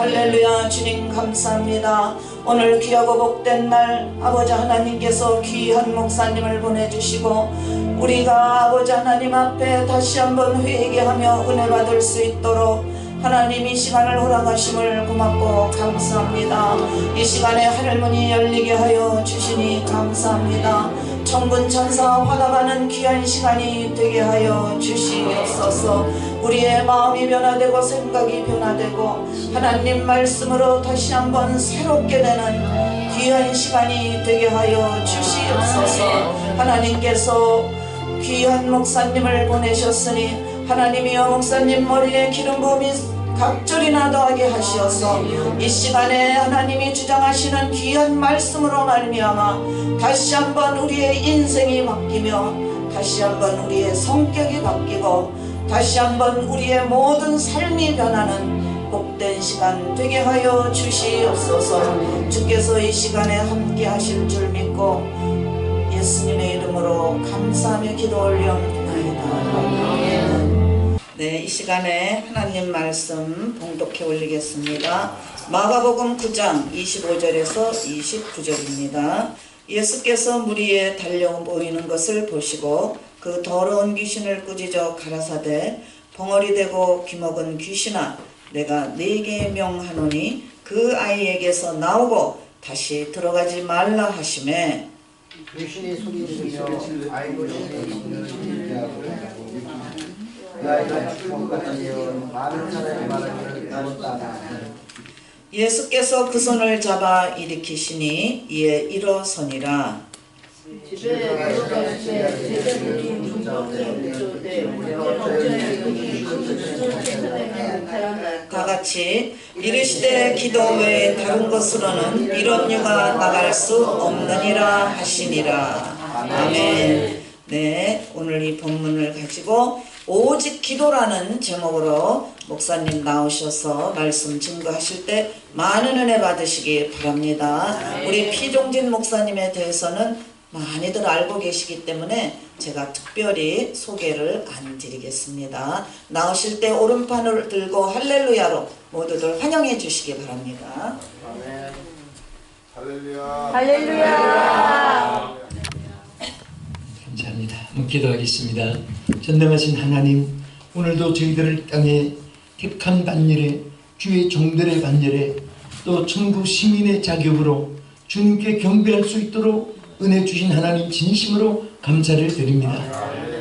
할렐루야. 주님 감사합니다. 오늘 귀하고 복된 날 아버지 하나님께서 귀한 목사님을 보내주시고 우리가 아버지 하나님 앞에 다시 한번 회개하며 은혜 받을 수 있도록 하나님 이 시간을 허락하심을 고맙고 감사합니다. 이 시간에 하늘문이 열리게 하여 주시니 감사합니다. 천군 천사 화답하는 귀한 시간이 되게 하여 주시옵소서. 우리의 마음이 변화되고 생각이 변화되고 하나님 말씀으로 다시 한번 새롭게 되는 귀한 시간이 되게 하여 주시옵소서. 하나님께서 귀한 목사님을 보내셨으니 하나님이여 목사님 머리에 기름 부음이 각절이나 더하게 하시어서 이 시간에 하나님이 주장하시는 귀한 말씀으로 말미암아 다시 한번 우리의 인생이 바뀌며 다시 한번 우리의 성격이 바뀌고 다시 한번 우리의 모든 삶이 변하는 복된 시간 되게 하여 주시옵소서. 주께서 이 시간에 함께 하실 줄 믿고 예수님의 이름으로 감사하며 기도 올려옵나이다. 네, 이 시간에 하나님 말씀 봉독해 올리겠습니다. 마가복음 9장 25절에서 29절입니다. 예수께서 물 위에 달려 보이는 것을 보시고 그 더러운 귀신을 꾸짖어 가라사대 벙어리 되고 귀먹은 귀신아 내가 네게 명하노니 그 아이에게서 나오고 다시 들어가지 말라 하시매 귀신이 소리 지르며 아이고 그 아이가 죽은 것 같으며 많은 사람이 말하기를 들었다. 예수께서 그 손을 잡아 일으키시니 이에 일어서니라. 집에 들어갈 때 제자들이 다 같이 이르시되 기도 외에 다른 것으로는 이런 유가 나갈 수 없느니라 하시니라. 아멘. 네, 오늘 이 본문을 가지고 오직 기도라는 제목으로 목사님 나오셔서 말씀 증거하실 때 많은 은혜 받으시기 바랍니다. 우리 피종진 목사님에 대해서는 많이들 알고 계시기 때문에 제가 특별히 소개를 안 드리겠습니다. 나오실 때 오른팔을 들고 할렐루야로 모두들 환영해 주시기 바랍니다. 아멘. 할렐루야. 할렐루야. 감사합니다. 한번 기도하겠습니다. 전능하신 하나님, 오늘도 저희들을 땅에 택한 반열에 주의 종들의 반열에 또 천국 시민의 자격으로 주님께 경배할 수 있도록 은혜 주신 하나님 진심으로 감사를 드립니다.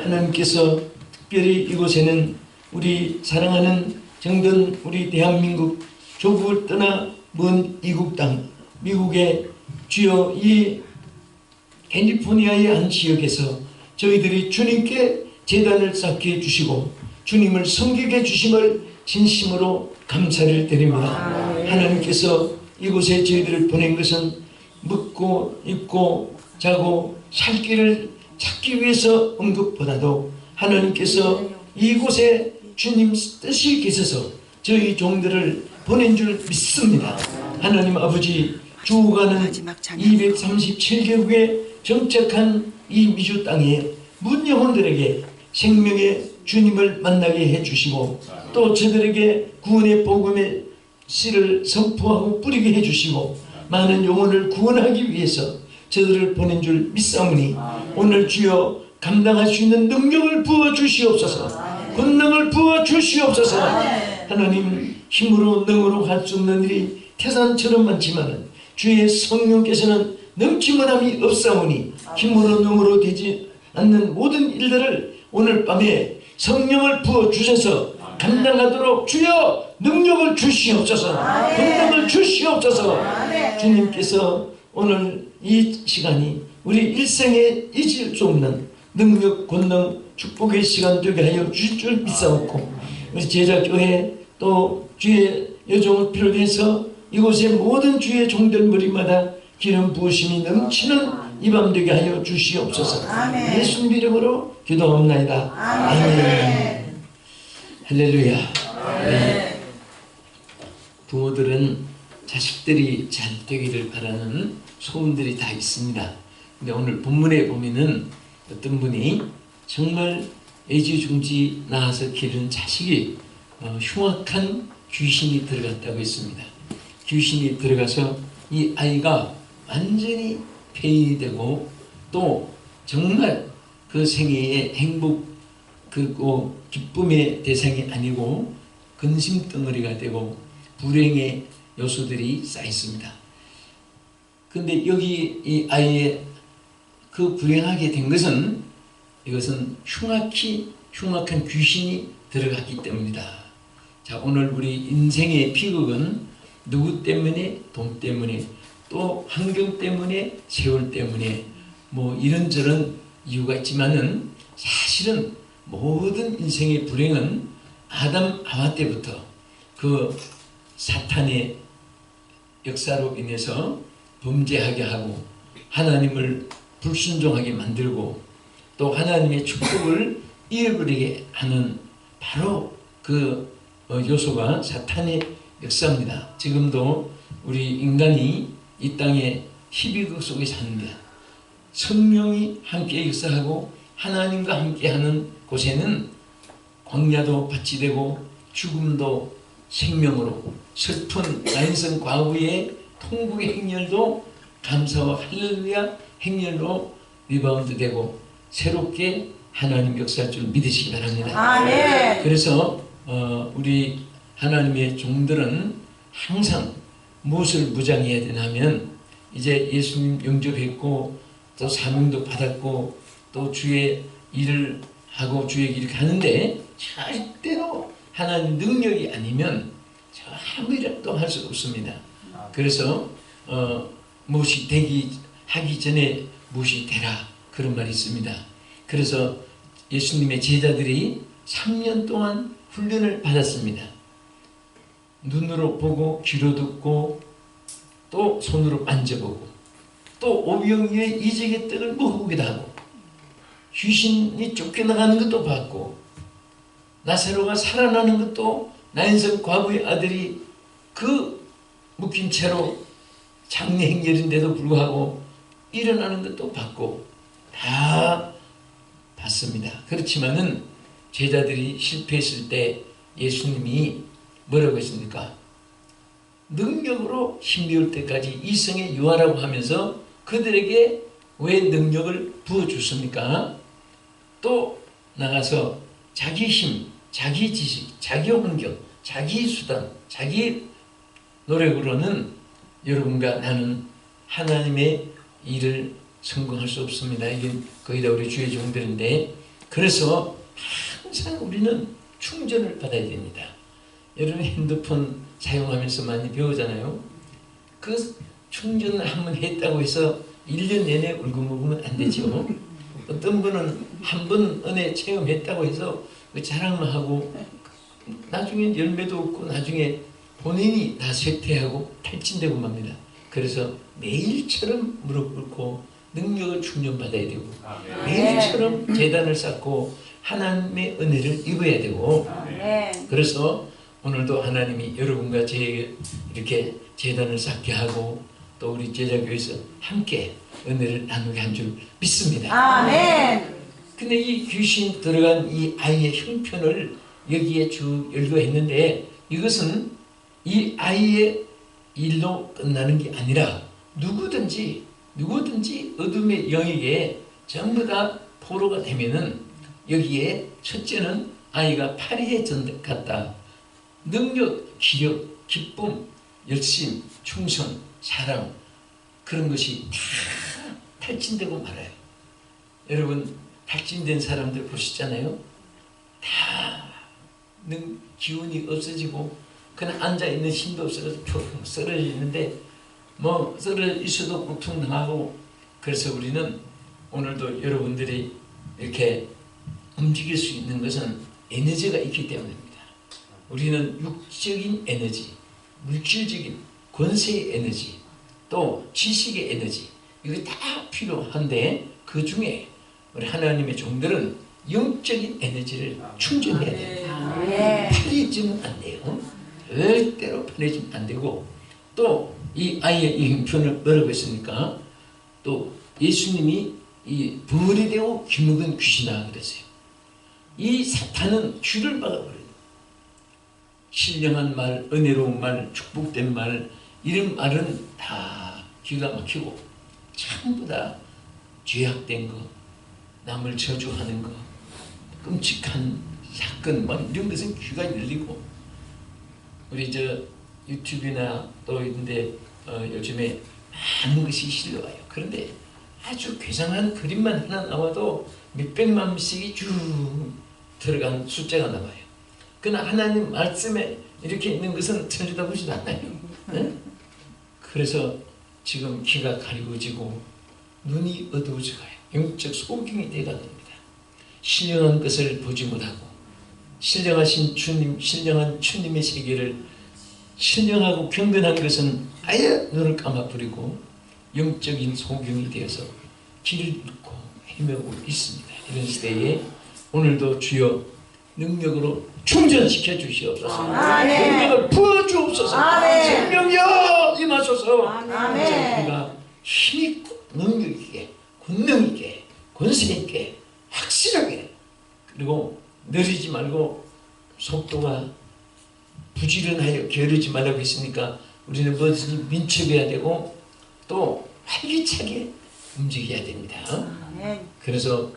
하나님께서 특별히 이곳에는 우리 사랑하는 정든 우리 대한민국 조국을 떠나 먼 이국 땅 미국의 주여 이 캘리포니아의 한 지역에서 저희들이 주님께 제단을 쌓게 해주시고 주님을 섬기게 해주심을 진심으로 감사를 드립니다. 하나님께서 이곳에 저희들을 보낸 것은 먹고 입고 자고 살 길을 찾기 위해서 온 것보다도 하나님께서 이곳에 주님 뜻이 계셔서 저희 종들을 보낸 줄 믿습니다. 하나님 아버지 주어가는 237개국의 정착한 이 미주 땅에 문 영혼들에게 생명의 주님을 만나게 해주시고 또 저들에게 구원의 복음의 씨를 선포하고 뿌리게 해주시고 많은 영혼을 구원하기 위해서 저들을 보낸 줄 믿사오니 오늘 주여 감당할 수 있는 능력을 부어주시옵소서. 권능을 부어주시옵소서. 하나님 힘으로 능으로 할 수 없는 일이 태산처럼 많지만 주의 성령께서는 넘치만함이 없사오니 힘으로 능으로 되지 않는 모든 일들을 오늘 밤에 성령을 부어주셔서 감당하도록 주여 능력을 주시옵소서. 권능을 주시옵소서. 주님께서 오늘 이 시간이 우리 일생에 잊을 수 없는 능력, 권능, 축복의 시간 되게 하여 주실 줄 믿사옵고 우리 제자교회 또 주의 여종을 비롯해서 이곳의 모든 주의 종들 머리마다 기름 부으심이 넘치는 이 밤 되게 하여 주시옵소서. 예수님 이름으로 기도합나이다. 아멘. 할렐루야. 네. 부모들은 자식들이 잘 되기를 바라는 소원들이 다 있습니다. 근데 오늘 본문에 보면은 어떤 분이 정말 애지중지 낳아서 기른 자식이 흉악한 귀신이 들어갔다고 했습니다. 귀신이 들어가서 이 아이가 완전히 폐인이 되고 또 정말 그 생애의 행복 그리고 기쁨의 대상이 아니고 근심덩어리가 되고 불행의 요소들이 쌓였습니다. 근데 여기 이 아이의 그 불행하게 된 것은 이것은 흉악한 귀신이 들어갔기 때문이다. 자, 오늘 우리 인생의 비극은 누구 때문에? 돈 때문에, 또 환경 때문에, 세월 때문에 뭐 이런저런 이유가 있지만은 사실은 모든 인생의 불행은 아담 하와 때부터 그 사탄의 역사로 인해서 범죄하게 하고 하나님을 불순종하게 만들고 또 하나님의 축복을 잃어버리게 하는 바로 그 요소가 사탄의 역사입니다. 지금도 우리 인간이 이 땅에 희비극 속에 사는데 성령이 함께 역사하고 하나님과 함께하는 곳에는 광야도 밭이 되고 죽음도 생명으로, 슬픈 나인성 과거의 통곡의 행렬도 감사와 할렐루야 행렬로 리바운드 되고 새롭게 하나님 역사할 줄 믿으시기 바랍니다. 아멘. 그래서 우리 하나님의 종들은 항상 무엇을 무장해야 되냐면 이제 예수님 영접했고 또 사명도 받았고 또 주의 일을 하고 주의 길을 가는데 절대로 하나님 능력이 아니면 아무리라도 할 수 없습니다. 그래서 무엇이 하기 전에 무엇이 되라 그런 말이 있습니다. 그래서 예수님의 제자들이 3년 동안 훈련을 받았습니다. 눈으로 보고 귀로 듣고 또 손으로 만져보고 또 오병이의 이적의 떡을 먹어보기도 하고 귀신이 쫓겨나가는 것도 봤고 나사로가 살아나는 것도 나인성 과부의 아들이 그 묶인 채로 장례 행렬인데도 불구하고 일어나는 것도 봤고 다 봤습니다. 그렇지만은 제자들이 실패했을 때 예수님이 뭐라고 했습니까? 능력으로 힘미울 때까지 이성의 유하라고 하면서 그들에게 왜 능력을 부어줬습니까? 또 나가서 자기 힘, 자기 지식, 자기 환경, 자기 수단, 자기 노력으로는 여러분과 나는 하나님의 일을 성공할 수 없습니다. 이게 거의 다 우리 주의 종들인데 그래서 항상 우리는 충전을 받아야 됩니다. 여러분 핸드폰 사용하면서 많이 배우잖아요. 그 충전을 한번 했다고 해서 1년 내내 울고 먹으면 안 되죠. 어떤 분은 한 번 은혜 체험했다고 해서 그 자랑만 하고 나중에 열매도 없고 나중에 본인이 다 쇠퇴하고 탈진되고 맙니다. 그래서 매일처럼 무릎 꿇고 능력을 충전받아야 되고 매일처럼 제단을 쌓고 하나님의 은혜를 입어야 되고 그래서 오늘도 하나님이 여러분과 저에게 이렇게 제단을 쌓게 하고 또 우리 제자교회에서 함께 은혜를 나누게 한 줄 믿습니다. 아멘. 근데 이 귀신 들어간 이 아이의 형편을 여기에 쭉 열거했는데 이것은 이 아이의 일로 끝나는 게 아니라 누구든지 어둠의 영에게 전부 다 포로가 되면은 여기에 첫째는 아이가 파리에 갔다. 능력, 기력, 기쁨, 열심, 충성, 사랑 그런 것이 다 탈진되고 말아요. 여러분 탈진된 사람들 보시잖아요. 다 기운이 없어지고 그냥 앉아있는 힘도 없어서 푹 쓰러지는데 뭐 쓰러져 있어도 고통당하고 그래서 우리는 오늘도 여러분들이 이렇게 움직일 수 있는 것은 에너지가 있기 때문입니다. 우리는 육적인 에너지, 물질적인 권세의 에너지, 또 지식의 에너지 이거 다 필요한데 그 중에 우리 하나님의 종들은 영적인 에너지를 충전해야 됩니다. 편해지면 안 돼요. 절대로 편해지면 안 되고 또 이 아이의 이 형편을 뭐라고 했습니까? 또 예수님이 이 벌이 되고 기묵은 귀신아 그랬어요. 이 사탄은 귀를 막아버려요. 신령한 말, 은혜로운 말, 축복된 말 이런 말은 다 기가 막히고 전부 다 죄악된 거, 남을 저주하는 거, 끔찍한 사건 막 이런 것은 귀가 열리고 우리 저 유튜브나 또 있는데 요즘에 많은 것이 실려와요. 그런데 아주 괴상한 그림만 하나 나와도 몇백만 명씩이 쭉 들어간 숫자가 나와요. 그러나 하나님 말씀에 이렇게 있는 것은 들여다보지도 않아요. 네? 그래서 지금 귀가 가리워지고 눈이 어두워져가요. 영적 소경이 되어갑니다. 신령한 것을 보지 못하고 신령하신 주님, 신령한 주님의 세계를 신령하고 경건한 것은 아예 눈을 감아버리고 영적인 소경이 되어서 길을 잃고 헤매고 있습니다. 이런 시대에 오늘도 주여 능력으로 충전시켜 주시옵소서. 능력을 부어주옵소서. 생명여 임하소서. 우리가 힘있고 능력있게 권능있게 권세있게 확실하게 그리고 느리지 말고 속도가 부지런하여 게으르지 말라고 했으니까 우리는 뭐든지 민첩해야 되고 또 활기차게 움직여야 됩니다. 그래서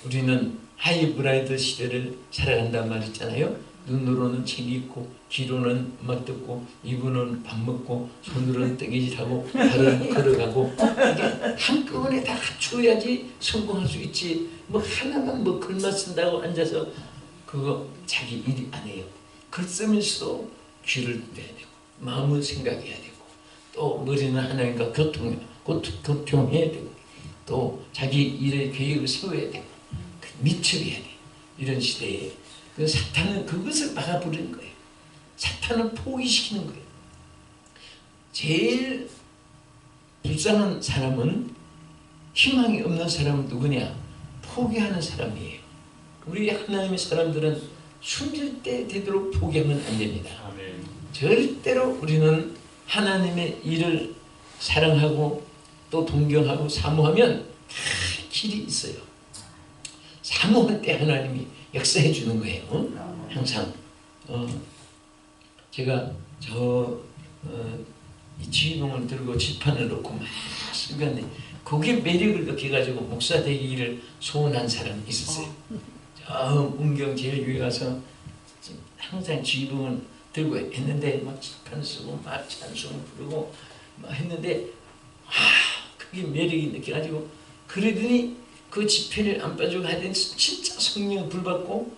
우리는 하이브라이드 시대를 살아간단 말 있잖아요. 눈으로는 책 읽고 귀로는 음악 듣고 입으로는 밥 먹고 손으로는 뜨개질하고 발은 걸어가고 이게 한꺼번에 다 갖추어야지 성공할 수 있지. 뭐 하나만 뭐 글만 쓴다고 앉아서 그거 자기 일이 아니에요. 글 쓰면서도 귀를 내야 되고 마음을 생각해야 되고 또 머리는 하나님과 교통해야 되고 또 자기 일의 계획을 세워야 되고 미쳐야 돼. 이런 시대에 그 사탄은 그것을 막아버리는 거예요. 사탄은 포기시키는 거예요. 제일 불쌍한 사람은 희망이 없는 사람은 누구냐? 포기하는 사람이에요. 우리 하나님의 사람들은 숨질 때 되도록 포기하면 안 됩니다. 절대로 우리는 하나님의 일을 사랑하고 또 동경하고 사모하면 다 길이 있어요. 사모할 때 하나님이 역사해 주는 거예요. 항상 제가 이 지휘봉을 들고 지판을 놓고 막 순간에 거기에 매력을 느껴가지고 목사 되기를 소원한 사람이 있었어요. 저 문경 제일 위에 가서 항상 지휘봉을 들고 했는데 막 지판 쓰고 막 찬송 부르고 막 했는데 그게 매력이 느껴가지고 그러더니 그 지편을 안 빠지고 하더니 진짜 성령을 불받고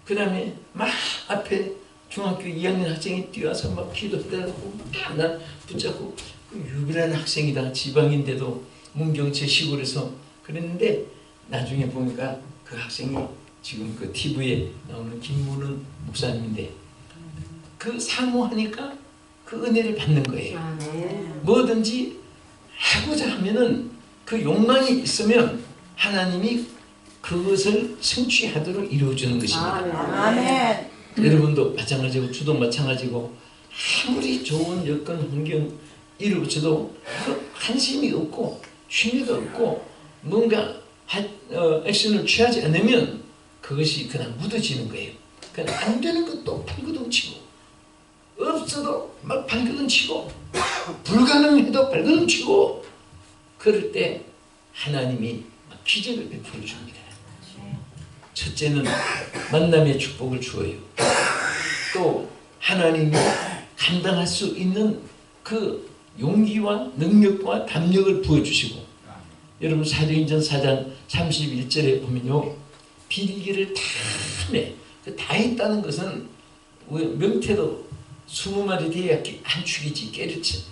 그 다음에 막 앞에 중학교 2학년 학생이 뛰어와서 막 기도하고 나 붙잡고 유별한 학생이다. 지방인데도 문경 제 시골에서 그랬는데 나중에 보니까 그 학생이 지금 그 TV에 나오는 김문은 목사님인데 그 사모하니까 그 은혜를 받는 거예요. 뭐든지 하고자 하면은 그 욕망이 있으면 하나님이 그것을 성취하도록 이루어주는 것입니다. 아멘. 여러분도 마찬가지고 주도 마찬가지고 아무리 좋은 여건 환경 이루어져도 그 관심이 없고 취미가 없고 뭔가 액션을 취하지 않으면 그것이 그냥 묻어지는 거예요. 그냥 안 되는 것도 발버둥 치고 없어도 막 발버둥 치고 불가능해도 발버둥 치고 그럴 때 하나님이 막 기적을 베풀어 줍니다. 첫째는 만남의 축복을 주어요. 또 하나님이 감당할 수 있는 그 용기와 능력과 담력을 부어주시고 여러분 사도행전 4장 31절에 보면요 비리기를 다 해. 다 했다는 것은 명태도 20마리 돼야 한 축이지 깨르치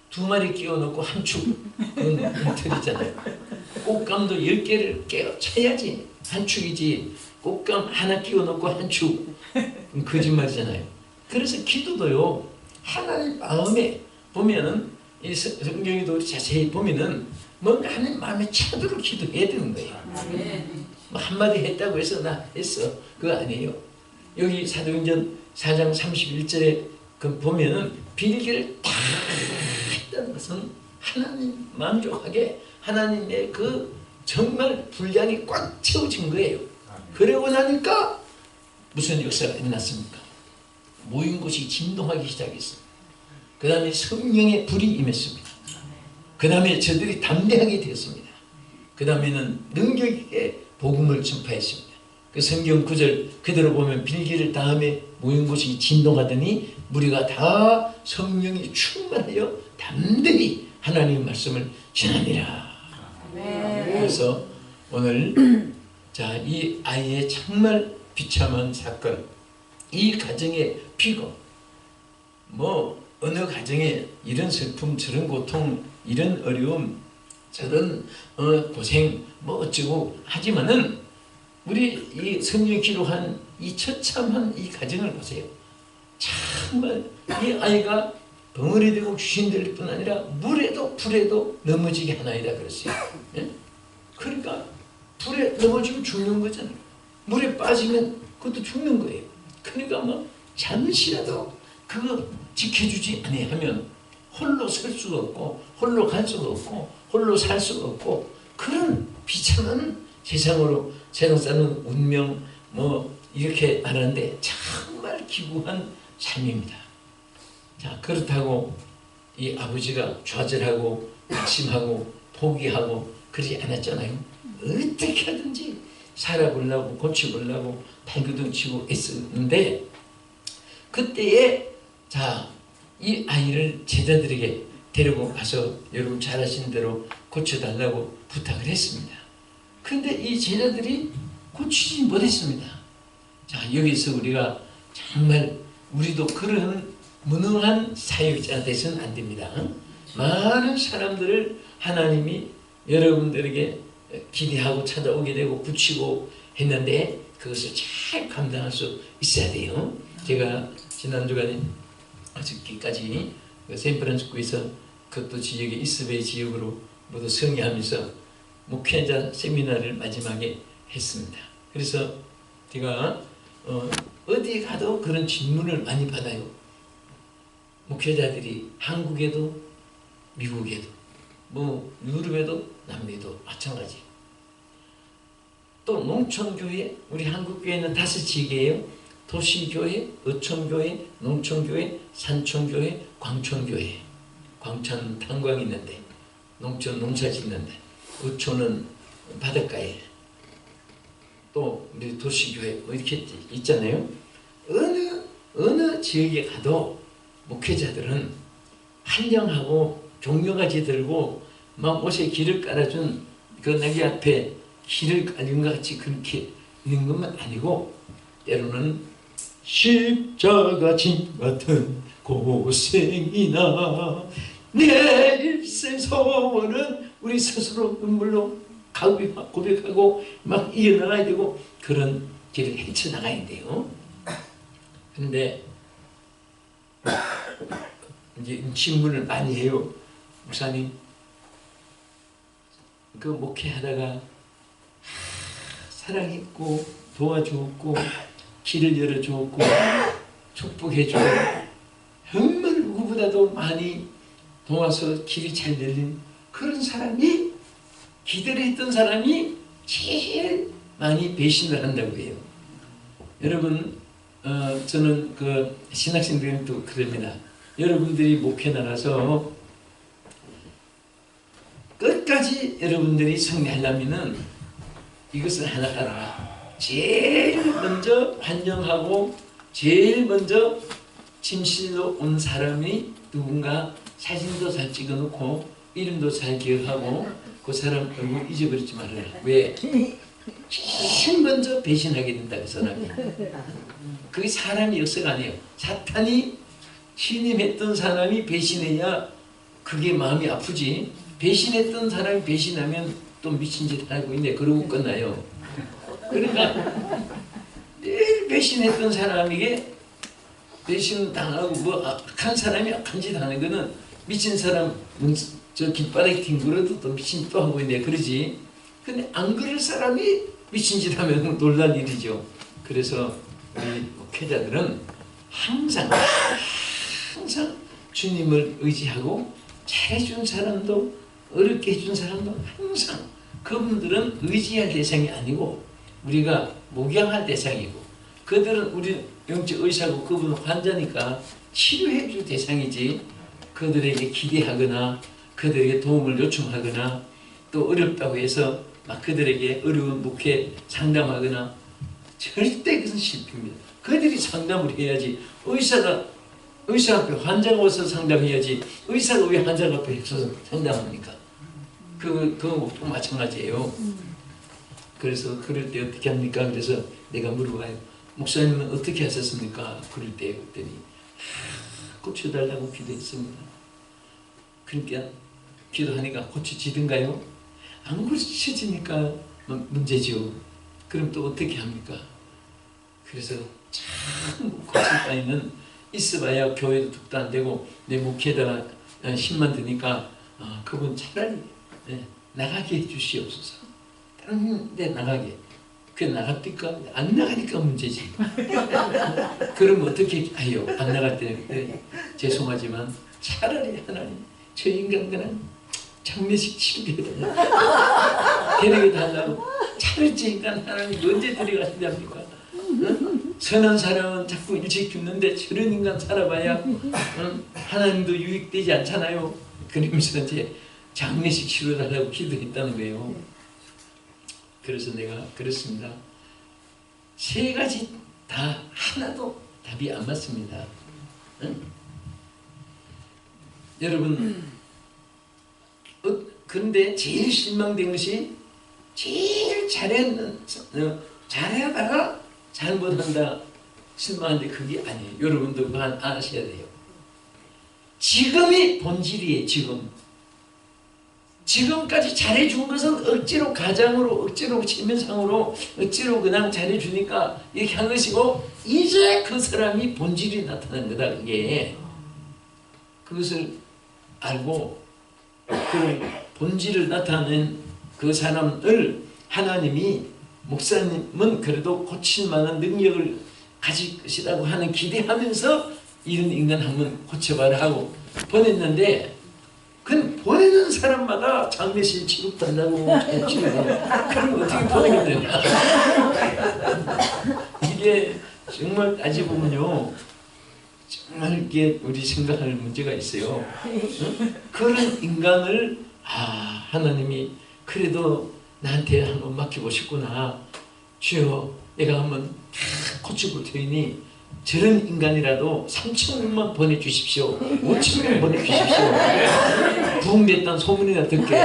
2마리 끼워놓고 한 축은 틀이잖아요. 꽃감도 10개를 깨어 쳐야지 한 축이지 꽃감 하나 끼워놓고 한 축 거짓말이잖아요. 그래서 기도도요 하나님 마음에 보면은 이 성경에도 자세히 보면은 뭔가 하나님 마음에 차도록 기도해야 되는 거예요. 뭐 한마디 했다고 해서 나 했어 그거 아니에요. 여기 사도행전 4장 31절에 그 보면은 비리기를 다 했다는 것은 하나님 만족하게 하나님의 그 정말 분량이 꽉 채워진 거예요. 그러고 나니까 무슨 역사가 일어났습니까? 모인 곳이 진동하기 시작했어. 그 다음에 성령의 불이 임했습니다. 그 다음에 저들이 담대하게 되었습니다. 그 다음에는 능력 있게 복음을 전파했습니다. 그 성경 구절 그대로 보면 빌기를 다음에 모인 곳이 진동하더니 무리가 다 성령이 충만하여 담대히 하나님의 말씀을 전하니라. 그래서 오늘 자, 이 아이의 정말 비참한 사건, 이 가정의 피고, 뭐 어느 가정에 이런 슬픔, 저런 고통, 이런 어려움, 저런 고생 뭐 어쩌고 하지만은 우리 이 성경에 기록한 이 처참한 이 가정을 보세요. 정말 이 아이가 벙어리 되고 귀신될 뿐 아니라 물에도 불에도 넘어지게 하나이다 그랬어요. 예? 그러니까 불에 넘어지면 죽는 거잖아요. 물에 빠지면 그것도 죽는 거예요. 그러니까 뭐 잠시라도 그거 지켜주지 아니하면 홀로 설 수가 없고 홀로 갈 수가 없고 홀로 살 수가 없고 그런 비참한 세상으로 세상 사는 운명 뭐 이렇게 말하는데 정말 기구한 삶입니다. 자, 그렇다고 이 아버지가 좌절하고 낙심하고 포기하고 그러지 않았잖아요. 어떻게 하든지 살아보려고 고치보려고 발버둥 치고 애쓰는데 그때에 자, 이 아이를 제자들에게 데리고 가서 여러분 잘 아시는 대로 고쳐달라고 부탁을 했습니다. 그런데 이 제자들이 고치지 못했습니다. 자, 여기서 우리가 정말 우리도 그런 무능한 사역자 돼서는 안 됩니다. 많은 사람들을 하나님이 여러분들에게 기대하고 찾아오게 되고 붙이고 했는데 그것을 잘 감당할 수 있어야 돼요. 제가 지난주간에 어저께까지 샌프란시스코에서 그것도 지역의 이스베이 지역으로 모두 성의하면서 목회자 세미나를 마지막에 했습니다. 그래서 제가 어디에 가도 그런 질문을 많이 받아요. 목회자들이 한국에도 미국에도 뭐 유럽에도 남미에도 마찬가지. 또 농촌교회, 우리 한국교회는 5지역이에요. 도시교회, 어촌교회, 농촌교회, 산촌교회, 광촌교회. 광천 탄광이 있는데 농촌 농사 짓는데 어촌은 바닷가에 또 우리 도시교회 뭐 이렇게 있잖아요. 어느 지역에 가도 목회자들은 환영하고 종려가지 들고 막 옷에 길을 깔아준 그 나귀 앞에 길을 깔린 것 같이 그렇게 있는 것만 아니고 때로는 십자가 짐 같은 고생이나 내 일생 소원은 우리 스스로 눈물로 고백하고 막 이겨나가야 되고 그런 길을 헤쳐나가야 돼요. 근데 이제 질문을 많이 해요. 목사님, 그 목회하다가 사랑했고 도와주었고 길을 열어주었고 축복해주고 정말 누구보다도 많이 도와서 길이 잘 열린 그런 사람이 기대를 했던 사람이 제일 많이 배신을 한다고 해요. 여러분 저는 그 신학생들도 그럽니다. 여러분들이 목회 나가서 끝까지 여러분들이 승리하려면은 이것을 하나 알아. 제일 먼저 환영하고 제일 먼저 침실로 온 사람이 누군가 사진도 잘 찍어놓고 이름도 잘 기억하고 그 사람 얼굴 잊어버리지 말아라. 왜? 제일 먼저 배신하게 된다 그 사람이. 그게 사람의 역사가 아니에요. 사탄이 신임했던 사람이 배신해야 그게 마음이 아프지. 배신했던 사람이 배신하면 또 미친 짓 하고 있네. 그러고 끝나요. 그러니까 늘 배신했던 사람에게 배신당하고 뭐 악한 사람이 악한 짓 하는 거는 미친 사람 저 깃바닥에 뒹굴어도 또 미친 짓 또 하고 있네. 그러지. 근데 안 그럴 사람이 미친 짓 하면 놀랄 일이죠. 그래서 우리 목회자들은 항상 주님을 의지하고 잘해준 사람도 어렵게 해준 사람도 항상 그분들은 의지할 대상이 아니고 우리가 목양할 대상이고 그들은 우리 영적 의사고 그분은 환자니까 치료해 줄 대상이지 그들에게 기대하거나 그들에게 도움을 요청하거나 또 어렵다고 해서 막 그들에게 어려운 목회 상담하거나 절대 그것은 실패입니다. 그들이 상담을 해야지. 의사 앞에 환자가 와서 상담해야지. 의사가 왜 환자 앞에 서서 상담합니까? 그것도 마찬가지예요. 그래서 그럴 때 어떻게 합니까? 그래서 내가 물어봐요. 목사님은 어떻게 하셨습니까? 그럴 때 그랬더니 고쳐달라고 기도했습니다. 그러니까 기도하니까 고쳐지든가요? 안 고쳐지니까 문제죠. 그럼 또 어떻게 합니까? 그래서 참 고칠 바에는 있어봐야 교회도 득도 안 되고 내 목회에다가 힘만 드니까 그분 차라리 나가게 해주시옵소서. 다른 데 나가게. 그게 나갑니까? 안 나가니까 문제지. 그럼 어떻게 해요? 안 나갈 때 죄송하지만 차라리 하나님 저 인간 그냥 장례식 치르게 데려다달라고. 차라리 저 인간 하나님 언제 데려가신답니까? 선한 사람은 자꾸 일찍 죽는데 저런 인간 살아봐야 하나님도 유익되지 않잖아요. 그러면서 이제 장례식 치러달라고 기도했다는 거예요. 그래서 내가 그렇습니다. 세 가지 다 하나도 답이 안 맞습니다. 여러분 그런데 제일 실망된 것이 제일 잘하다가 잘못한다 실망한데 그게 아니에요. 여러분도 그거 아셔야 돼요. 지금이 본질이에요. 지금까지 잘해준 것은 억지로 가장으로 억지로 체면상으로 억지로 그냥 잘해주니까 이렇게 한 것이고 이제 그 사람이 본질이 나타난 거다. 그게 그것을 알고 그 본질을 나타낸 그 사람을 하나님이 목사님은 그래도 고칠 만한 능력을 가질 것이라고 하는 기대하면서 이런 인간 한번 고쳐봐라 하고 보냈는데 그 보내는 사람마다 장례식 치렀다고 그럼 어떻게 보내게 되냐. 이게 정말 따지보면요 정말 이게 우리 생각할 문제가 있어요. 그런 인간을 하나님이 그래도 나한테 한번 맡겨보셨구나. 주여 내가 한번 고쳐볼 테니 저런 인간이라도 3,000명만 보내주십시오. 5,000명 보내주십시오. 부흥됐다는 소문이나 듣게.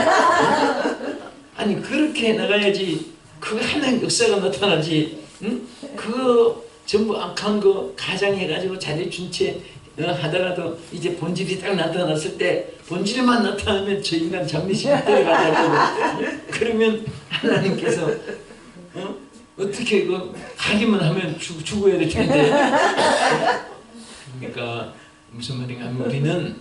아니 그렇게 나가야지 그 하나님 역사가 나타나지. 응? 그거 전부 악한 거 가장해가지고 잘해준 채 하다가도 이제 본질이 딱 나타났을 때 본질만 나타나면 저 인간 장례식 데려가자고. 그러면 하나님께서 어떻게 가기만 하면 죽어야 될 텐데. 그러니까 무슨 말인가 하면 우리는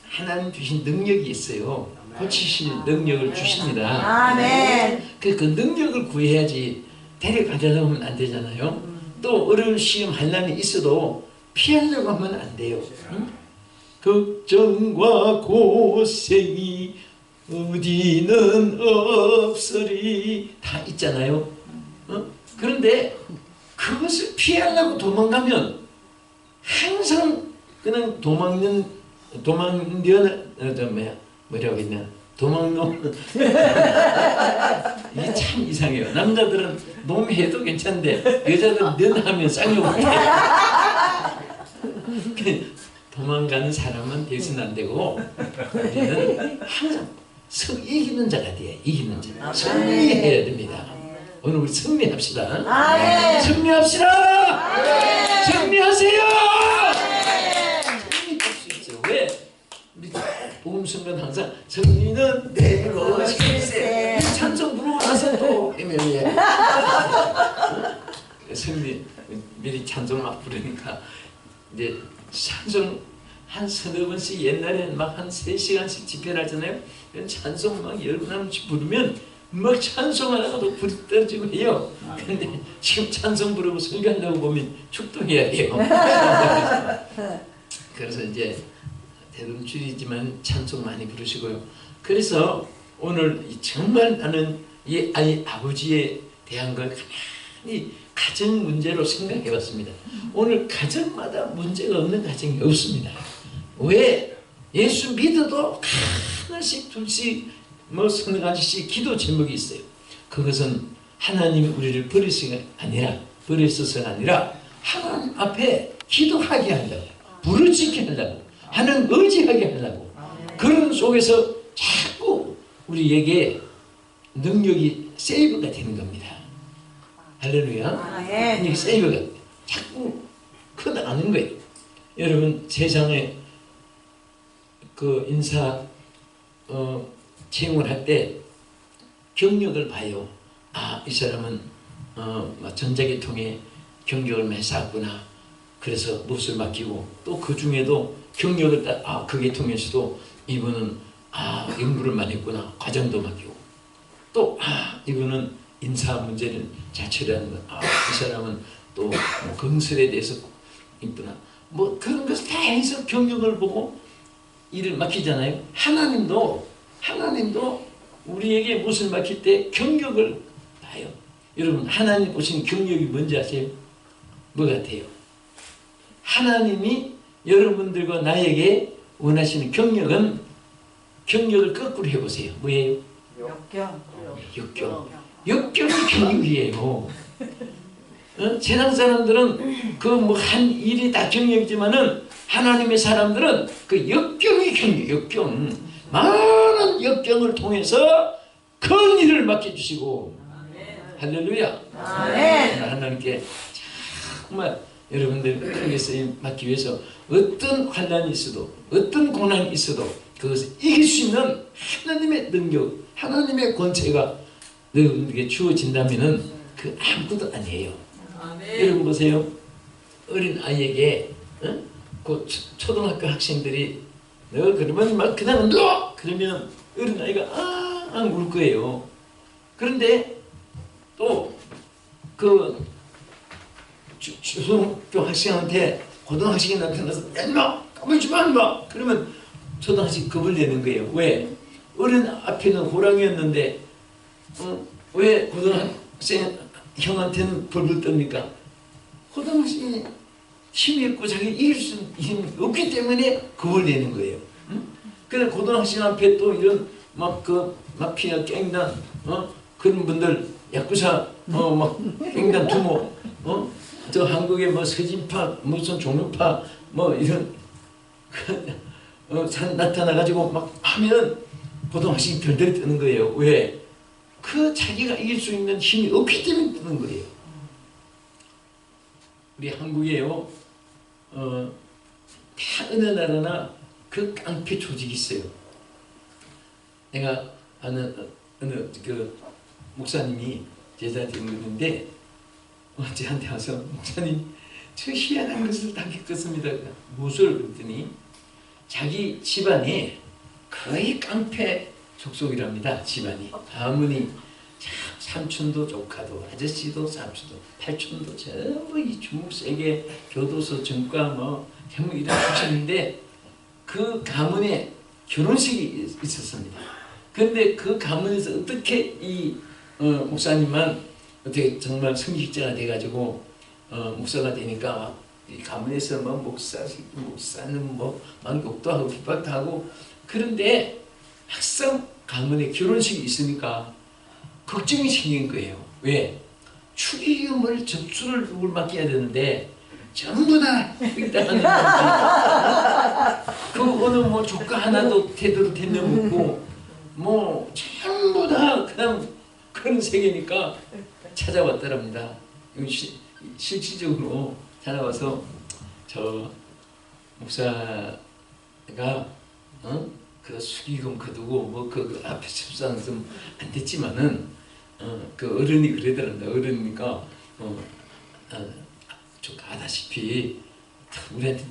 하나님 주신 능력이 있어요. 고치실 능력을 주십니다. 아멘. 그 능력을 구해야지 데려가려고 하면 안 되잖아요. 또 어려운 시험 환난이 있어도 피하려고 하면 안 돼요. 걱정과 고생이 어디는 없으리 다 있잖아요. 그런데 그것을 피하려고 도망가면 항상 그냥 뭐라고 했냐 도망놈 이게 참 이상해요. 남자들은 놈해도 괜찮은데 여자들은 넌하면 쌍욕을 해. 도망가는 사람은 되서는 안 되고 우리는 항상 이기는 자가 돼요. 이기는 자. 승리해야 됩니다. 오늘 우리 승리합시다. 승리합시다. 승리하세요. 승리할 수 있죠. 왜? 우리 복음 순간 항상 승리는 내 것일세. 찬송 부르고 나서 또 승리 미리 찬송 막 부르니까 이제 찬송 한 서너 번씩 옛날에는 막 한 3시간씩 집회를 하잖아요. 찬송 막 10번씩 부르면 막 찬송하다가도 불이 떨어지고 해요. 근데 지금 찬송 부르고 설교하려고 보면 축동해야 돼요. 그래서 이제 대부분 줄이지만 찬송 많이 부르시고요. 그래서 오늘 정말 나는 이 아버지에 대한 걸 가만히 가정 문제로 생각해 봤습니다. 오늘 가정마다 문제가 없는 가정이 없습니다. 왜? 예수 믿어도 하나씩 둘씩 뭐 서너 가지씩 기도 제목이 있어요. 그것은 하나님이 우리를 버렸어서가 아니라 하나님 앞에 기도하게 하려고, 부르짖게 하려고, 하나님 의지하게 하려고. 그런 속에서 자꾸 우리에게 능력이 세이브가 되는 겁니다. 할렐루야. 이게 세이브가 자꾸 커나가는 거예요. 여러분, 세상에 그 인사 채용을 할 때 경력을 봐요. 아, 이 사람은 전자계통에 경력을 많이 쌓았구나. 그래서 무엇을 맡기고, 또 그 중에도 경력을 그 계통에서도 이분은 연구를 많이 했구나. 과정도 맡기고, 또 이분은 인사 문제를 잘 처리하는 거. 이 사람은 또 건설에 대해서 있구나. 뭐 그런 것을 다 해서 경력을 보고 일을 맡기잖아요. 하나님도 우리에게 무엇을 맡길 때 경력을 봐요. 여러분, 하나님 보시는 경력이 뭔지 아세요? 뭐 같아요? 하나님이 여러분들과 나에게 원하시는 경력은, 경력을 거꾸로 해보세요. 뭐예요? 역경이 경력이에요. 세상 사람들은 그 뭐 한 일이 다 경력이지만은 하나님의 사람들은 그 역경이 경력, 역경. 많은 역경을 통해서 큰 일을 맡겨주시고, 할렐루야. 하나님께 정말 여러분들 크게 쓰임 받기 위해서 어떤 환난이 있어도, 어떤 고난이 있어도 그것을 이길 수 있는 하나님의 능력, 하나님의 권세가 여러분들에게 주어진다면은 그 아무것도 아니에요. 여러분 보세요. 어린 아이에게 그 초등학교 학생들이 너 그러면 막 그냥 너 그러면 어린 아이가 울 거예요. 그런데 또 그 초등학교 학생한테 고등학생이 나타나서 야 인마 까불지 마 인마 그러면 초등학생 겁을 내는 거예요. 왜? 어린 앞에는 호랑이였는데 왜 고등학생 형한테는 벌벌 떱니까? 고등학생이 힘이 있고 자기 이길 수 있는 힘이 없기 때문에 겁을 내는 거예요. 그래 고등학생 앞에 또 이런 막 그 마피아 갱단 그런 분들 야쿠자 막 갱단 두모 저 한국의 뭐 서진파 무슨 종류파 뭐 이런 나타나 가지고 막 하면 고등학생이 덜덜 뜨는 거예요. 왜? 그 자기가 이길 수 있는 힘이 없기 때문에 뜨는 거예요. 우리 한국에요. 다 어느 나라나 그 깡패 조직이 있어요. 내가 아는 어느 그 목사님이 제자한테 묻는데 저한테 와서 목사님 저 희한한 것을 다 겪었습니다. 무엇을 그랬더니 자기 집안이 거의 깡패 족속이랍니다. 집안이 아무니 삼촌도 조카도 아저씨도 삼촌도 팔촌도 전부 이 중국 세계 교도소 전과 뭐 전부 이런 출신인데 그 가문에 결혼식이 있었습니다. 그런데 그 가문에서 어떻게 이 목사님만 어떻게 정말 성직자가 돼가지고 목사가 되니까 이 가문에서 뭐 목사는 뭐 막 욕도 하고 핍박도 하고 그런데 막상 가문에 결혼식이 있으니까 걱정이 생긴 거예요. 왜? 축의금을 접수를 누굴 맡겨야 되는데 전부 다 일단은 그 어느 뭐 조카 하나도 제대로 된 놈 없고 뭐 전부 다 그냥 그런 세계니까 찾아왔더랍니다. 실질적으로 찾아와서 저 목사가 그 수기금 거두고 뭐 그 앞에 접수하는 좀 안 됐지만은 그 어른이 그러더랍니다. 어른이니까 좀 아다시피 우리한테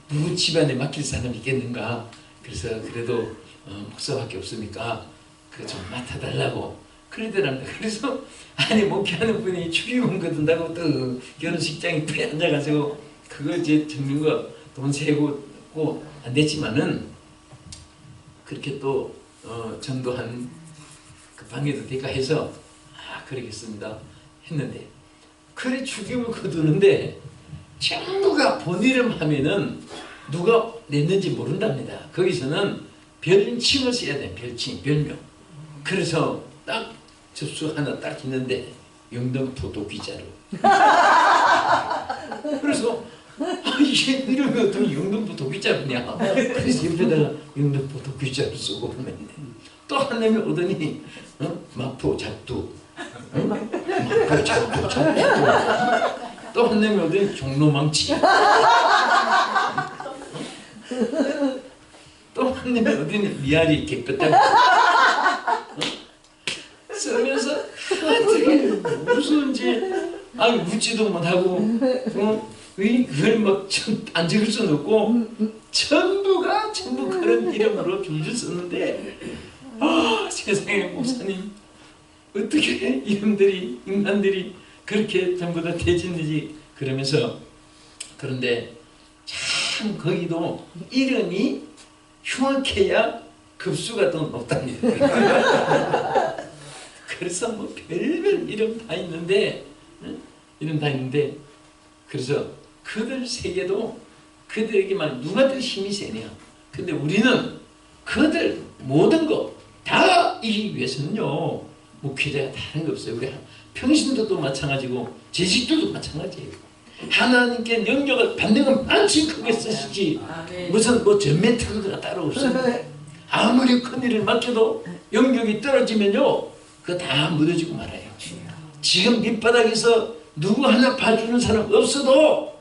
누구 집안에 맡길 사람이 있겠는가. 그래서 그래도 목사밖에 없으니까 그 좀 맡아달라고 그러더랍니다. 그래서 아니 목회하는 분이 축의금 거둔다고 또 결혼식장에 또 앉아가지고 그거 이제 적는 거 돈 세고 안 됐지만은 그렇게 또 전도한 그 방해도 될까 해서 그러겠습니다 했는데 그래 축의금을 거두는데 전부가 본 이름 하면은 누가 냈는지 모른답니다. 거기서는 별칭을 써야 돼. 별칭, 별명. 그래서 딱 접수 하나 딱 있는데 영등포도 기자로. 그래서 이게 이름이 어떻게 영등포도 기자냐. 그래서 옆에다가 영등포도 기자로 쓰고 보냈네. 또 한 놈이 오더니 마포 작두. 마포 작두. 또 한 놈이 오더니 종로망치. 또 한 놈이 오더니 미아리 개뼈다귀. 쓰면서 저게 무슨지 묻지도 못하고 그걸 막 안 적을 수는 없고 전부가 전부 그런 이름으로 줄줄 썼는데 세상에 목사님 어떻게 이름들이 인간들이 그렇게 전부 다 대진되지 그러면서 그런데 참 거기도 이름이 흉악해야 급수가 더 높답니다. 그래서 뭐 별별 이름 다 있는데 이름 다 있는데 그래서 그들 세계도 그들에게만 누가 더 힘이 세냐. 근데 우리는 그들 모든 거 다 이기기 위해서는요 목회자가 다른 거 없어요. 우리 평신도도 마찬가지고 제식도도 마찬가지예요. 하나님께 능력을 받는 건 많지 크게 쓰시지 무슨 뭐 전매특허가 따로 없어요. 아무리 큰 일을 맡겨도 영역이 떨어지면요 그거 다 무너지고 말아요. 지금 밑바닥에서 누구 하나 봐주는 사람 없어도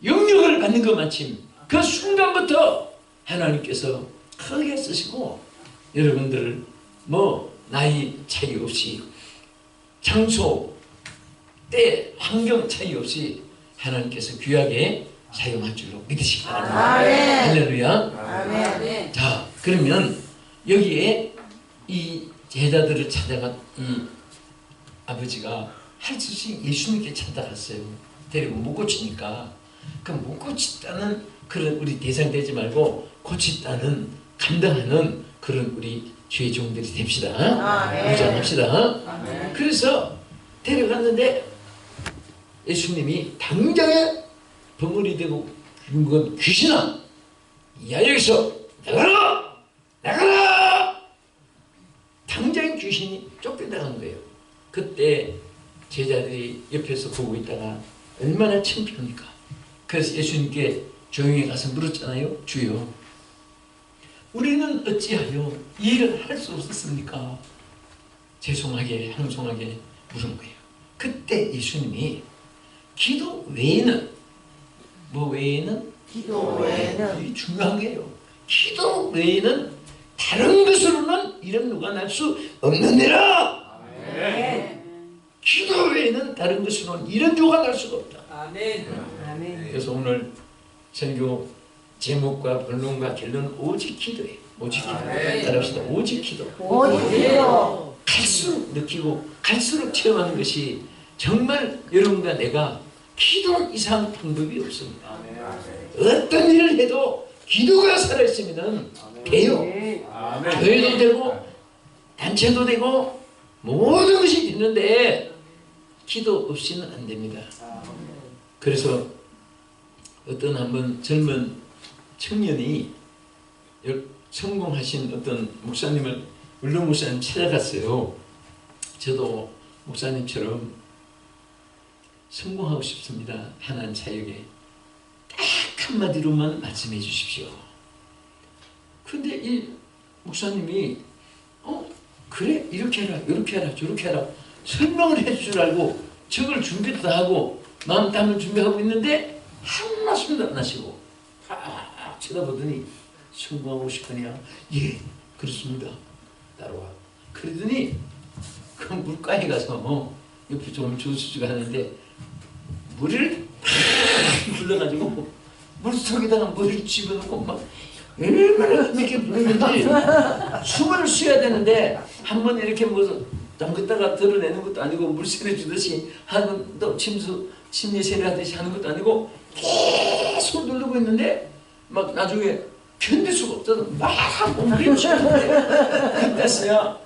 영역을 받는 것 마침 그 순간부터 하나님께서 크게 쓰시고 여러분들을 뭐 나이 차이 없이 장소 때 환경 차이 없이 하나님께서 귀하게 사용할 줄로 믿으시기 바랍니다. 할렐루야. 자 그러면 여기에 이 제자들을 찾아간 이 아버지가 할 수 없이 예수님께 찾아갔어요. 데리고 못 고치니까. 그럼 못 고쳤다는 그런 우리 대상 되지 말고 고쳤다는 감당하는 그런 우리 주의 종들이 됩시다. 무장합시다. 그래서 데려갔는데 예수님이 당장에 버무리 되고 묵은 귀신아 야 여기서 나가라! 나가라! 당장 귀신이 쫓겨나간 거예요. 그때 제자들이 옆에서 보고 있다가 얼마나 창피합니까? 그래서 예수님께 조용히 가서 물었잖아요. 주여 우리는 어찌하여 이 일을 할 수 없었습니까? 죄송하게 황송하게 물은 거예요. 그때 예수님이 기도 외에는 뭐 외에는? 기도 외에는 이게 중요한 거예요. 기도 외에는 다른 것으로는 이런 누가 날 수 없느니라. 기도 외에는 다른 것으로는 이런 누가 날 수가 없다. 그래서 오늘 선교 제목과 본론과 결론은 오직 기도예요. 오직 기도. 따라합시다. 오직 기도. 오직 기도. 갈수록 느끼고 갈수록 체험하는 것이 정말 여러분과 내가 기도 이상 방법이 없습니다. 어떤 일을 해도 기도가 살아있으면 돼요. 교회도 되고 단체도 되고 모든 것이 되는데 기도 없이는 안 됩니다. 그래서 어떤 한번 젊은 청년이 성공하신 어떤 목사님을 물론 목사님 찾아갔어요. 저도 목사님처럼 성공하고 싶습니다. 하나님 사역에 딱 한마디로만 말씀해 주십시오. 근데 이 목사님이 그래 이렇게 해라 이렇게 해라 저렇게 해라 설명을 해줄 줄 알고 저걸 준비도 다 하고 마음 담을 준비하고 있는데 한 말씀도 안 하시고 쳐다보더니 성공하고 싶으냐? 예 그렇습니다. 따라와. 그러더니 그 물가에 가서 옆에 좀 조수주가 하는데 물을 불러가지고 물속에다가 물을 집어넣고 막 얼마나 이렇게 부르는지 숨을 쉬어야 되는데 한번 이렇게 뭐 담갔다가 드러내는 것도 아니고 물세례 주듯이 하는 또 침례세례 하듯이 하는 것도 아니고 계속 누르고 있는데 막 나중에 견딜 수가 없어서 막 몸부림치는데 그때서야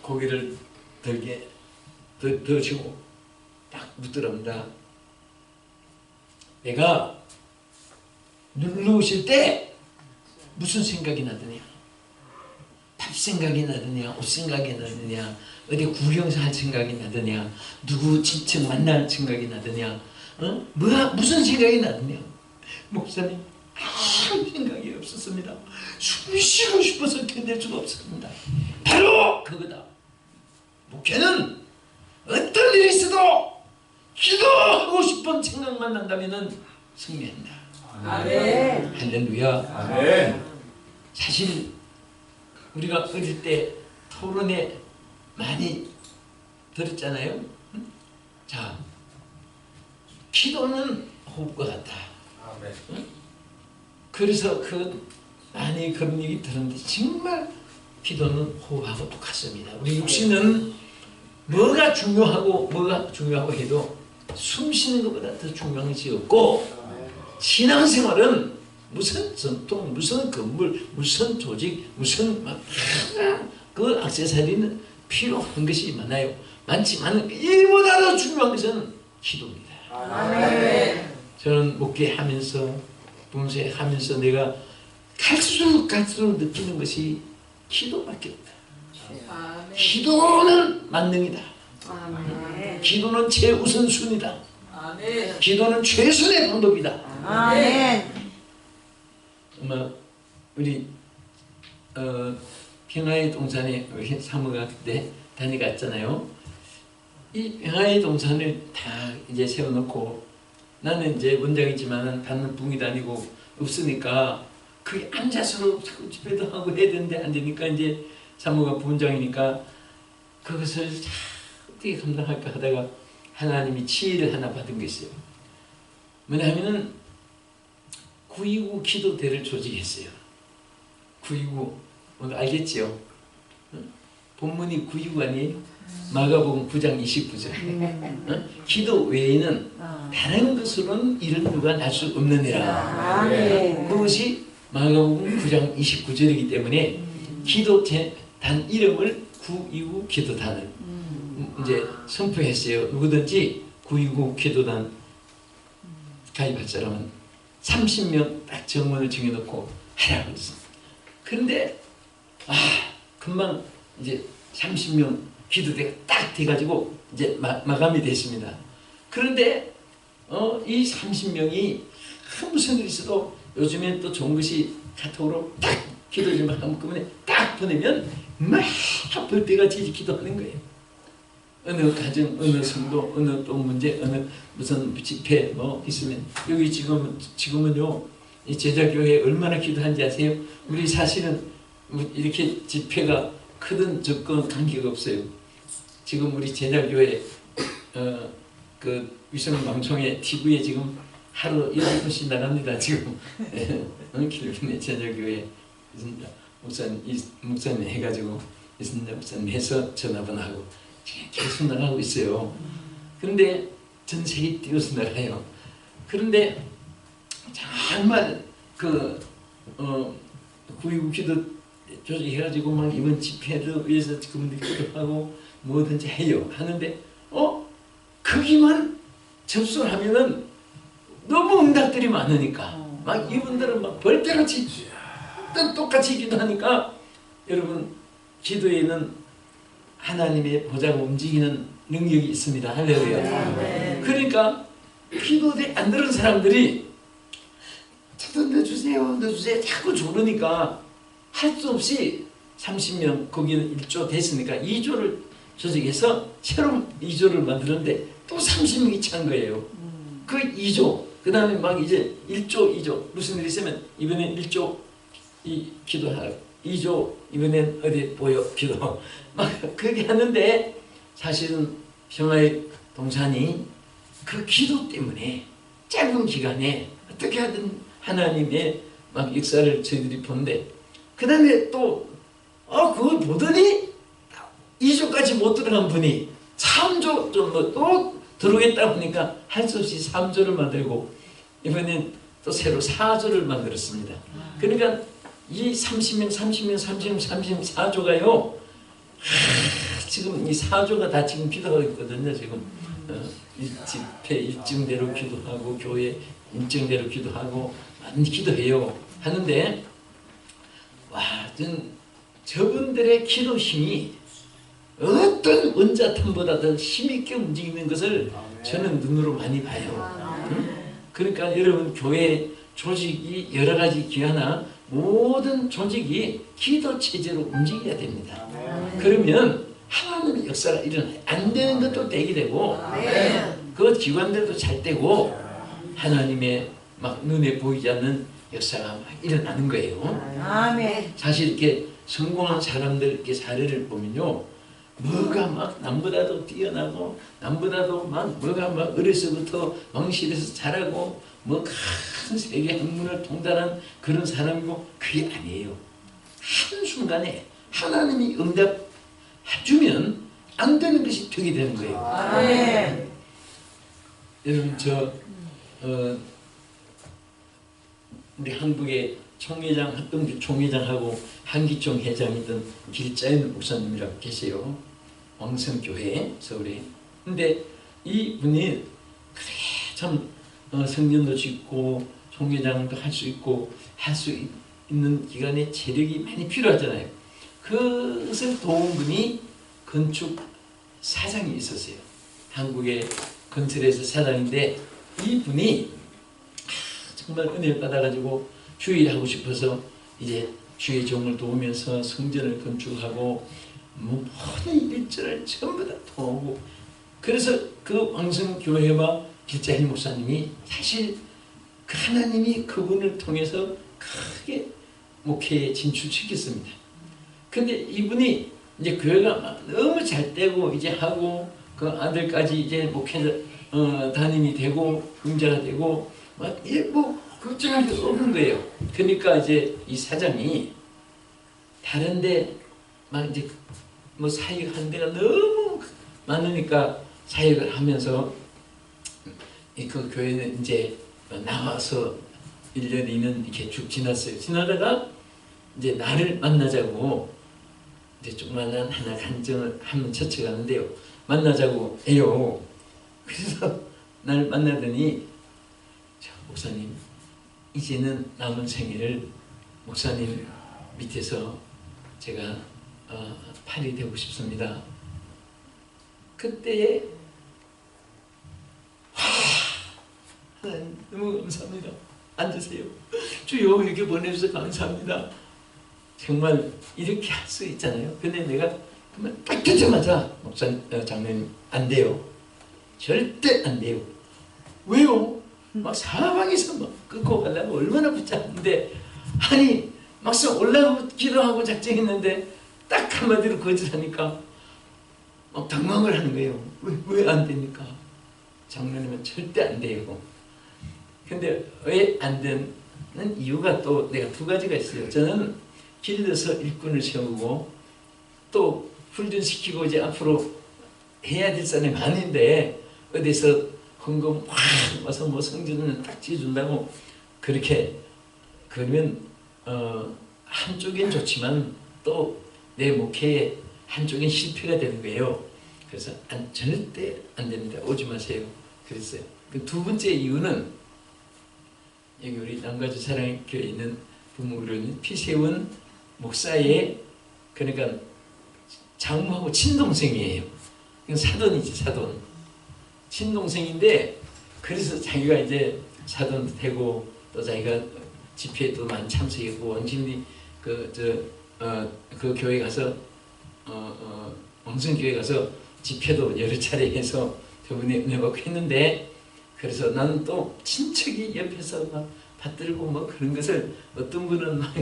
고개를 더 쥐고 딱 묻더랍니다. 내가 누우실 때 무슨 생각이 나더냐? 밥 생각이 나더냐? 옷 생각이 나더냐? 어디 구경사 할 생각이 나더냐? 누구 친척 만날 생각이 나더냐? 무슨 생각이 나더냐? 목사님 아무 생각이 없었습니다. 숨 쉬고 싶어서 견딜 수가 없었습니다. 바로 그거다. 목회는 어떤 일이 있어도 기도하고 싶은 생각만 난다면 승리한다. 아멘. 할렐루야. 아멘. 사실 우리가 어릴 때 토론회 많이 들었잖아요. 자, 기도는 호흡과 같다. 아멘. 그래서 많이 그런 얘기 들었는데 정말 기도는 호흡하고 똑같습니다. 우리 육신은 뭐가 중요하고 해도 숨 쉬는 것보다 더 중요한 것이 없고, 신앙생활은 무슨 전통, 무슨 건물, 무슨 조직, 무슨 그 액세서리는 필요한 것이 많지만 이보다 더 중요한 것은 기도입니다. 아멘. 저는 목회하면서 봉사하면서 내가 갈수록 느끼는 것이 기도밖에 없다. 아멘. 기도는 만능이다. 아멘. 기도는 최우선순위다. 아멘. 기도는 최선의 방법이다. 아멘. 우리 평화의 동산에 사무가 그때 다녀갔잖아요. 이 평화의 동산을 다 이제 세워놓고 나는 이제 원장이지만은 받는 붕이 다니고 없으니까 그 앉아서 자꾸 집회도 하고 해야 되는데 안 되니까 이제 사무가 부원장이니까 그것을 어떻게 감당할까 하다가 하나님이 지혜를 하나 받은 게 있어요. 뭐냐면은 929 기도대를 조직했어요. 929 오늘 알겠지요? 본문이 929 아니에요? 마가복음 9장 29절. 기도 외에는 다른 것으로는 이런 누가 날 수 없느니라. 아멘. 그것이 마가복음 9장 29절이기 때문에 기도 단 이름을 929 기도단을 이제 선포했어요. 누구든지 929 기도단 가입할 사람은 30명 딱 정원을 정해놓고 하라고 했습니다. 그런데 금방 이제 30명 기도대가 딱 돼가지고 이제 마감이 됐습니다. 그런데 이 30명이 무슨 일이 있어도 요즘엔 또 좋은 것이 카톡으로 딱 기도 좀 한꺼번에 딱 보내면 막 벌떼같이 기도하는 거예요. 어느 가정, 어느 성도, 어느 또 문제, 어느 무슨 집회 뭐 있으면 여기 지금은요 이 제자교회 얼마나 기도한지 아세요? 우리 사실은 이렇게 집회가 크든 적건 관계가 없어요. 지금 우리 제자교회 그 위성방송에 TV에 지금 하루 7번씩 나갑니다. 지금 길빈의 제자교회 목사님 해가지고 목사님 해서 전화번호하고 계속 나가고 있어요. 그런데 전 세계 뛰어서 나가요. 그런데 정말 929 기도 조직해가지고 막 이번 집회를 위해서 그분들 기도하고 뭐든지 해요. 하는데 거기만 접수를 하면은 너무 응답들이 많으니까 막 이분들은 막 벌떼같이 똑같이 기도하니까 여러분 기도에는 하나님의 보좌가 움직이는 능력이 있습니다. 할렐루야. 그러니까 기도대 안 들은 사람들이 저도 넣어주세요 자꾸 조르니까 할 수 없이 30명 거기는 1조 됐으니까 2조를 조직해서 새로운 2조를 만드는데 또 30명이 찬 거예요. 그 2조 그 다음에 막 이제 1조 2조 무슨 일이 있으면 이번엔 1조 기도하라 2조 이번엔 어디 보여 기도 막 그렇게 하는데 사실은 평화의 동산이 그 기도 때문에 짧은 기간에 어떻게 하든 하나님의 막 역사를 저희들이 보는데 그 다음에 또 그걸 보더니 2조까지 못 들어간 분이 3조 정도 또 들어오겠다 보니까 할 수 없이 3조를 만들고 이번엔 또 새로 4조를 만들었습니다. 그러니까 이 30명 34조가요 지금 이 4조가 다 지금 기도하고 있거든요. 지금 집회 일정대로 기도하고 교회 일정대로 기도하고 많이 기도해요. 하는데 와, 저분들의 기도 힘이 어떤 원자탄보다 더 힘있게 움직이는 것을 저는 눈으로 많이 봐요. 그러니까 여러분 교회 조직이 여러 가지 기하나 모든 조직이 기도 체제로 움직여야 됩니다. 그러면 하나님의 역사가 일어나요. 안 되는 것도 되게 되고 그 기관들도 잘 되고 하나님의 막 눈에 보이지 않는 역사가 막 일어나는 거예요. 아멘. 사실 이렇게 성공한 사람들 이렇게 사례를 보면요, 뭐가 막 남보다도 뛰어나고 남보다도 막 뭐가 막 어려서부터 왕실에서 자라고 뭐 큰 세계 학문을 통달한 그런 사람이고 그게 아니에요. 한순간에 하나님이 응답해주면 안 되는 것이 되게 되는 거예요. 아멘. 여러분 우리 한국의 총회장, 합동주 총회장하고 한기총 회장이던 길자연 목사님이라고 계세요. 왕성교회 서울에. 근데 이분이 그래 참 성전도 짓고 총회장도 할 수 있고 할 수 있는 기간에 재력이 많이 필요하잖아요. 그것을 도운 분이 건축 사장이 있었어요. 한국의 건설회사 사장인데 이분이 정말 은혜를 받아가지고 주의를 하고 싶어서 이제 주의 종을 도우면서 성전을 건축하고 뭐 모든 일들을 전부 다 도우고, 그래서 그 왕성교회와 길자희 목사님이 사실 하나님이 그분을 통해서 크게 목회에 진출시켰습니다. 근데 이분이 이제 교회가 너무 잘 되고 이제 하고 그 아들까지 이제 목회자 담임이 되고 훈자가 되고 막 뭐 걱정할 게 없는 거예요. 그러니까 이제 이 사장이 다른데 막 이제 뭐 사역하는 데가 너무 많으니까 사역을 하면서 그 교회는 이제 나와서 1년 2년 이렇게 쭉 지났어요. 지나다가 이제 나를 만나자고 이제 조그만한 하나 간증을 한번 쳤어가는데요. 만나자고 해요. 그래서 나를 만나더니 목사님, 이제는 남은 생애를 목사님 밑에서 제가 팔이 되고 싶습니다. 그때에 하나님 너무 감사합니다. 앉으세요. 주여 이렇게 보내주셔서 감사합니다. 정말 이렇게 할 수 있잖아요. 근데 내가 딱 듣자마자 장로님 안 돼요. 절대 안 돼요. 왜요? 막 사방에서 막 끊고 가려고 얼마나 붙잡는데, 아니 막상 올라가고 기도하고 작정했는데 딱 한마디로 거짓하니까 막 당황을 하는 거예요. 왜 안 됩니까? 장로님은 절대 안 돼요. 근데 왜 안 되는 이유가 또 내가 두 가지가 있어요. 저는 길러서 일꾼을 세우고 또 훈련시키고 이제 앞으로 해야 될 사람이 많은데 어디서 헌금 확 와서 뭐 성전을 딱 지어준다고 그렇게 그러면 한쪽엔 좋지만 또 내 목회에 한쪽엔 실패가 되는 거예요. 그래서 절대 안 됩니다. 오지 마세요. 그랬어요. 그 두 번째 이유는 여기 우리 남가주 사랑의 교회에 있는 부모로는 피세운 목사의 그러니까 장모하고 친동생이에요. 사돈이지 사돈. 친동생인데 그래서 자기가 이제 사돈도 되고 또 자기가 집회에도 많이 참석했고 왕신리 그 교회 가서 왕성교회 가서 집회도 여러 차례 해서 저분이 은혜 받고 했는데, 그래서 나는 또 친척이 옆에서 막 받들고 뭐 그런 것을 어떤 분은 막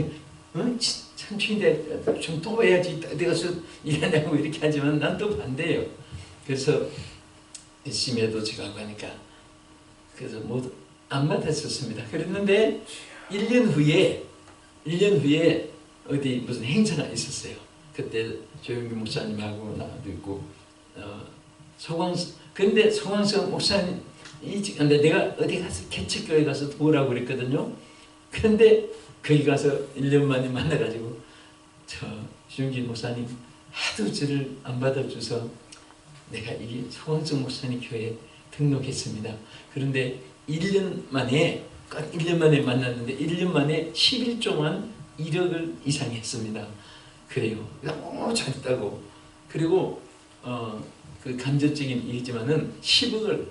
삼촌인데 좀 도와야지 어디 가서 일하냐고 이렇게 하지만 난 또 반대예요. 그래서 열심히 해도 제가 하니까 그래서 모두 안 맡았었습니다. 그랬는데 1년 후에 어디 무슨 행사가 있었어요. 그때 조영규 목사님하고 나도 있고 근데 송광석 목사님 근데 내가 어디 가서 개척교회 가서 도우라고 그랬거든요. 그런데 거기 가서 1년 만에 만나가지고 조영규 목사님 하도 저를 안 받아줘서 내가 이게 송광석 목사님 교회에 등록했습니다. 그런데 1년 만에 딱 1년 만에 만났는데 1년 만에 11조만 1억을 이상 했습니다. 그래요. 너무 잘했다고. 그리고 그 간접적인 일이지만은 10억을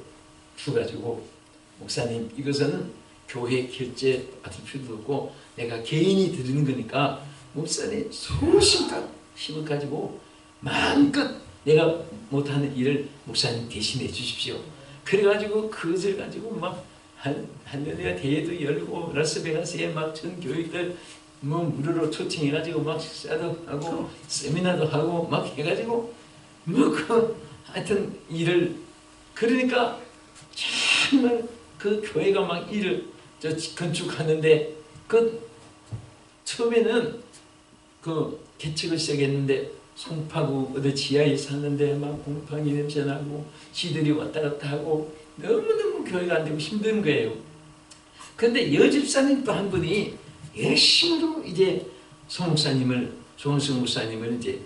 주가지고 목사님 이것은 교회 결제 받을 필요도 없고 내가 개인이 드리는 거니까 목사님 소신껏 10억 가지고 마음껏 내가 못하는 일을 목사님 대신해 주십시오. 그래가지고 그것을 가지고 막 할렐루야 대회도 열고 라스베가스에 막 전 교육들 뭐 무료로 초청해가지고 막 식사도 하고 세미나도 하고 막 해가지고 뭐 그 하여튼 일을 그러니까 정말 그 교회가 막 일을 저 건축하는데 그 처음에는 그 개척을 시작했는데 송파구 어디 지하에 샀는데 막 곰팡이 냄새 나고 지들이 왔다 갔다 하고 너무너무 교회가 안 되고 힘든 거예요. 근데 여집사님 또 한 분이 열심으로 이제 송목사님을 조은수 목사님을 이제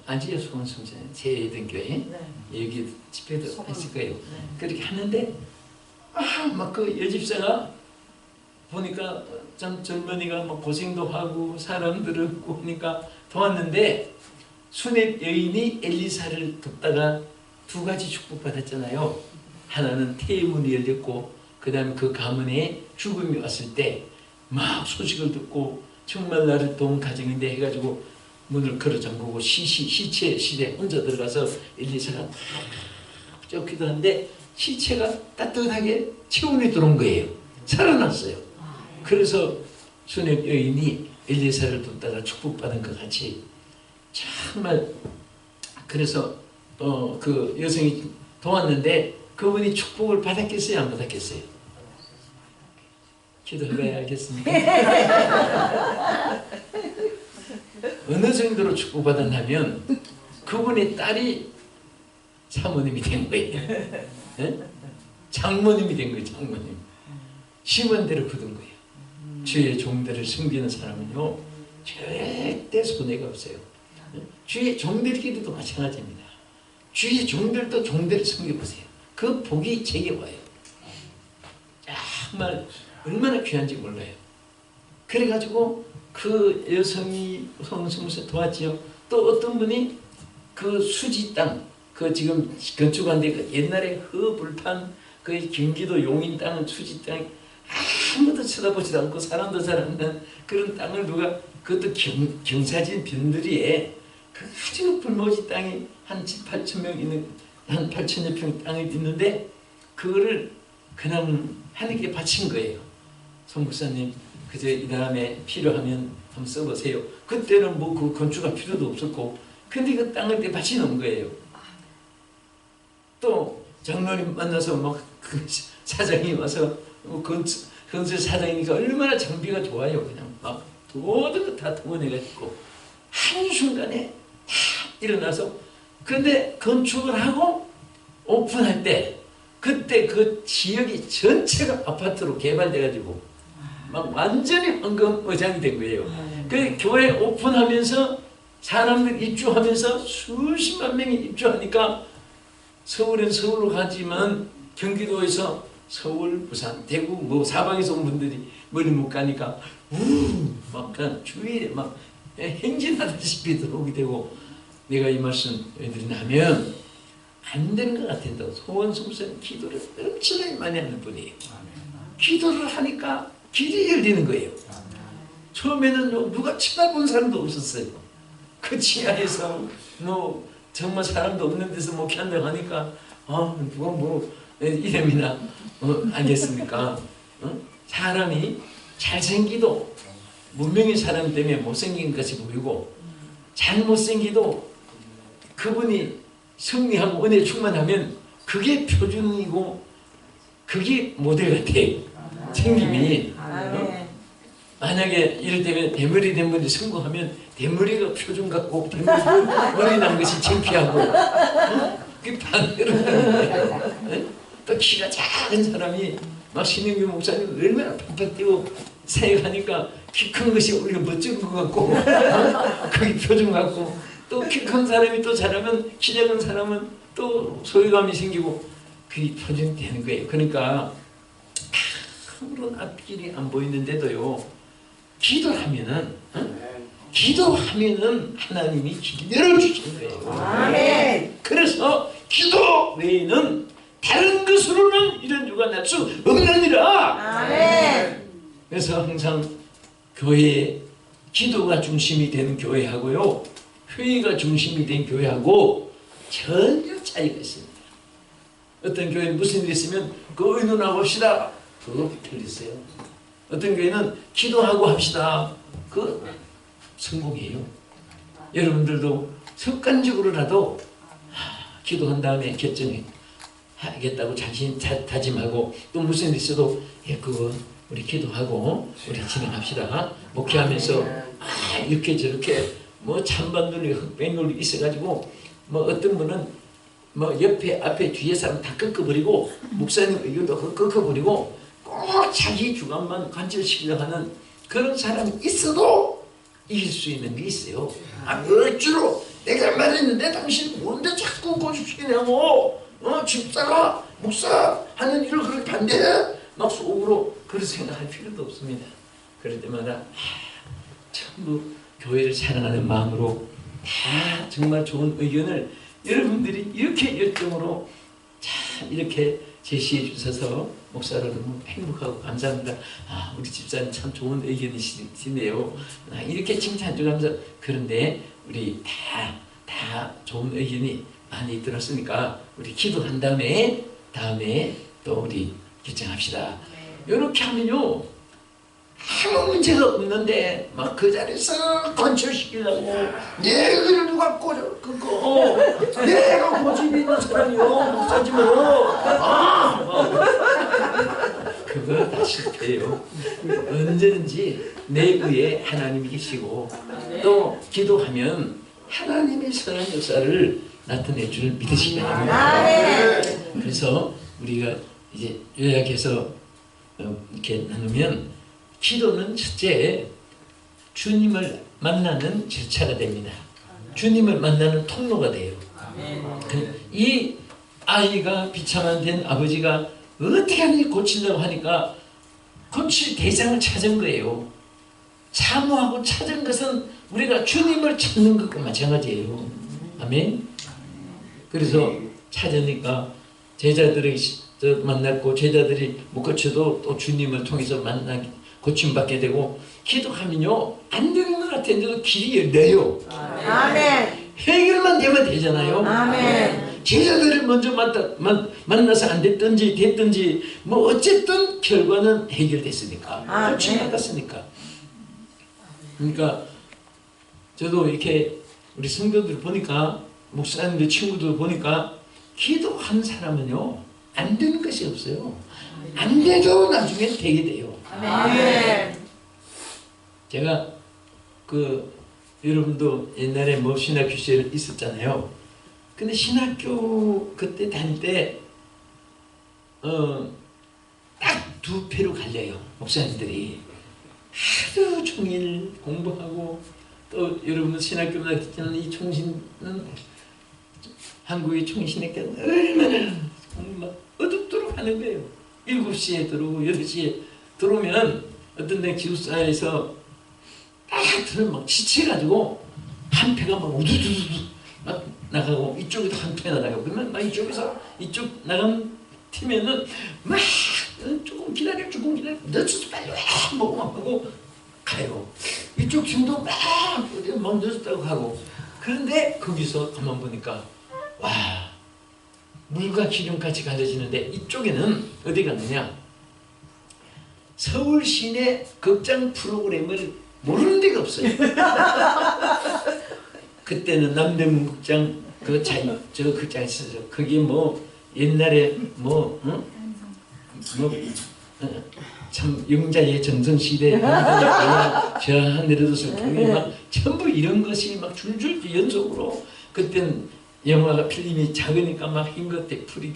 아지요 조은수 목사님 제해던 교회 여기 집회도 했을 거예요. 그렇게 하는데 막 그 여집사가 보니까 참 젊은이가 막 고생도 하고 사람들을 없고 하니까 도왔는데 수냅 여인이 엘리사를 돕다가 두 가지 축복받았잖아요. 하나는 태의 문이 열렸고 그 다음에 그 가문에 죽음이 왔을 때 막 소식을 듣고 정말 나를 도운 가정인데 해가지고 문을 걸어 잠그고 시체 시대 혼자 들어가서 엘리사가 쭉 기도하는데 시체가 따뜻하게 체온이 들어온 거예요. 살아났어요. 그래서 수냅 여인이 엘리사를 돕다가 축복받은 것 같이 정말 그래서 그 여성이 도왔는데 그분이 축복을 받았겠어요? 안 받았겠어요? 기도해봐야 알겠습니까? 어느 정도로 축복받았냐면 그분의 딸이 사모님이 된 거예요. 네? 장모님이 된 거예요. 장모님. 시원대로 굳은 거예요. 주의 종들을 섬기는 사람은요 절대 손해가 없어요. 주의 종들끼리도 마찬가지입니다. 주의 종들도 종들을 섬겨보세요. 그 복이 제게 와요. 정말 얼마나 귀한지 몰라요. 그래가지고 그 여성이 성수무서 도왔지요. 또 어떤 분이 그 수지 땅, 그 지금 건축한데 그 옛날에 허불판 그 경기도 용인 땅은 수지 땅 아무도 쳐다보지도 않고 사람도 잘 안 난 그런 땅을 누가 그것도 경사진 변두리에 그 아주 불모지 땅이 한 8천 명 있는 한 8천여 평 땅이 있는데 그거를 그냥 하나님께 바친 거예요. 송 목사님 그저 이 다음에 필요하면 한번 써보세요. 그때는 뭐 그 건축할 필요도 없었고 근데 그 땅을 때 바치 놓은 거예요. 또 장로님 만나서 막 그 사장이 와서 건설 사장이니까 얼마나 장비가 좋아요. 그냥 막 모든 거 다 동원해가지고 한순간에 다 일어나서 근데 건축을 하고 오픈할 때 그때 그 지역이 전체가 아파트로 개발돼가지고 막 완전히 황금어장이 된 거예요. 그 교회 오픈하면서 사람들 입주하면서 수십만 명이 입주하니까 서울은 서울로 가지만 경기도에서 서울, 부산, 대구 뭐 사방에서 온 분들이 멀리 못 가니까 막 그냥 주위에 막 행진하다시피 들어오게 되고 내가 이 말씀 왜 드리냐면 안 되는 것 같은데 소원수 목사님 기도를 엄청나게 많이 하는 분이에요. 기도를 하니까 길이 열리는 거예요. 처음에는 누가 쳐다본 사람도 없었어요. 그 지하에서 뭐 정말 사람도 없는 데서 목회한다고 하니까 누가 뭐 이름이나 알겠습니까? 사람이 잘생기도 문명의 사람 때문에 못생긴 것이 보이고 잘못생기도 그분이 승리하고 은혜 충만하면 그게 표준이고 그게 모델 같아요. 생김이 만약에 이럴 때면 대머리 된 분이 성공하면 대머리가 표준 같고 대머리 머리 난 것이 창피하고 그게 반대로 하는 거예요. 또 키가 작은 사람이 막 신영규 목사님 얼마나 팍팍 뛰고 사역하니까 키 큰 것이 우리가 멋진 것 같고 그게 표준 같고 또 키 큰 사람이 또 잘하면 키 작은 사람은 또 소유감이 생기고 그게 표현되는 거예요. 그러니까 아무런 앞길이 안 보이는데도요, 기도하면은 기도하면은 하나님이 길 열어주시는 거예요. 아멘. 그래서 기도 외에는 다른 것으로는 이런 유가 날 수 없느니라. 아멘. 그래서 항상 교회에 기도가 중심이 되는 교회하고요, 회의가 중심이 된 교회하고 전혀 차이가 있습니다. 어떤 교회는 무슨 일이 있으면 그 의논하고 합시다, 그거 틀렸어요. 어떤 교회는 기도하고 합시다, 그 성공이에요. 여러분들도 습관적으로라도 기도한 다음에 결정하겠다고 다짐하고, 또 무슨 일 있어도 그거 우리 기도하고 우리 진행합시다. 목회하면서 이렇게 저렇게 뭐 찬반들이 흑백놀이 있어가지고 뭐 어떤 분은 뭐 옆에 앞에 뒤에 사람 다 꺾어버리고 목사님 의견도 꺾어버리고 꼭 자기 주관만 관철시키려고 하는 그런 사람이 있어도 이길 수 있는 게 있어요. 억지로 내가 말했는데 당신 뭔데 자꾸 고집시키냐고, 집사가 목사 하는 일을 그렇게 반대해? 막 속으로 그렇게 생각할 필요도 없습니다. 그럴 때마다 전부 교회를 사랑하는 마음으로 다 정말 좋은 의견을 여러분들이 이렇게 열정으로 참 이렇게 제시해 주셔서 목사로 너무 행복하고 감사합니다. 우리 집사님 참 좋은 의견이시네요. 이렇게 칭찬 주면서, 그런데 우리 다 좋은 의견이 많이 들었으니까 우리 기도한 다음에 또 우리 결정합시다. 이렇게 하면요 아무 문제가 없는데 막 그 자리에서 관철시키려고 내 의를 누가 꺾어, 내가 고집이 있는 사람이요 목사지뭐 그거 다 실패해요. 언제든지 내 의에 하나님이 계시고 또 기도하면 하나님의 선한 역사를 나타내 줄 믿으시기 바랍니다. 그래서 우리가 이제 요약해서 이렇게 나누면, 기도는 첫째 주님을 만나는 절차가 됩니다. 주님을 만나는 통로가 돼요. 이 아이가 비참한 된 아버지가 어떻게 하는지 고치려고 하니까 고칠 대상을 찾은 거예요. 사모하고 찾은 것은 우리가 주님을 찾는 것과 마찬가지예요. 아멘. 그래서 찾으니까 제자들이 만났고, 제자들이 못 고쳐도 또 주님을 통해서 고침받게 되고, 기도하면요 안 되는 것 같은데도 길이 열려요. 아멘. 해결만 되면 되잖아요. 아멘. 제자들을 먼저 만나서 안 됐든지 뭐 어쨌든 결과는 해결됐으니까, 고침받았으니까. 그러니까 저도 이렇게 우리 성도들 보니까, 목사님들 친구들 보니까 기도한 사람은요 안 되는 것이 없어요. 안 돼도 나중엔 되게 돼요. 아멘. 제가 여러분도 옛날에 뭐 신학교 시절 있었잖아요. 근데 신학교 그때 다닐 때 딱 두 패로 갈려요. 목사님들이 하루 종일 공부하고, 또 여러분 신학교마다 듣는 이 총신은 한국의 총신학교 얼마나 정말 어둡도록 하는 거예요. 7시에 들어오고 8시에 들어오면 어떤 데 기숙사에서 딱 들으면 막 지쳐가지고 한 패가 막 우두두두 막 나가고, 이쪽에도 한 패가 나가고, 그러면 막 이쪽에서 이쪽 나가면 팀에는 막 조금 기다려 늦어서 빨리 와 먹고 하고 가요. 이쪽 팀도 막 늦었다고 하고. 그런데 거기서 가만 보니까 와, 물과 기름같이 갈려지는데, 이쪽에는 어디 갔느냐, 서울 시내 극장 프로그램을 모르는 데가 없어요. 그때는 남대문 극장 저 극장 있었죠. 거기 뭐 옛날에 참 영자의 전성시대 저 하늘에서 거기 막 전부 이런 것이 막 줄줄 연속으로, 그때는 영화가 필름이 작으니까 막 흰것대 풀이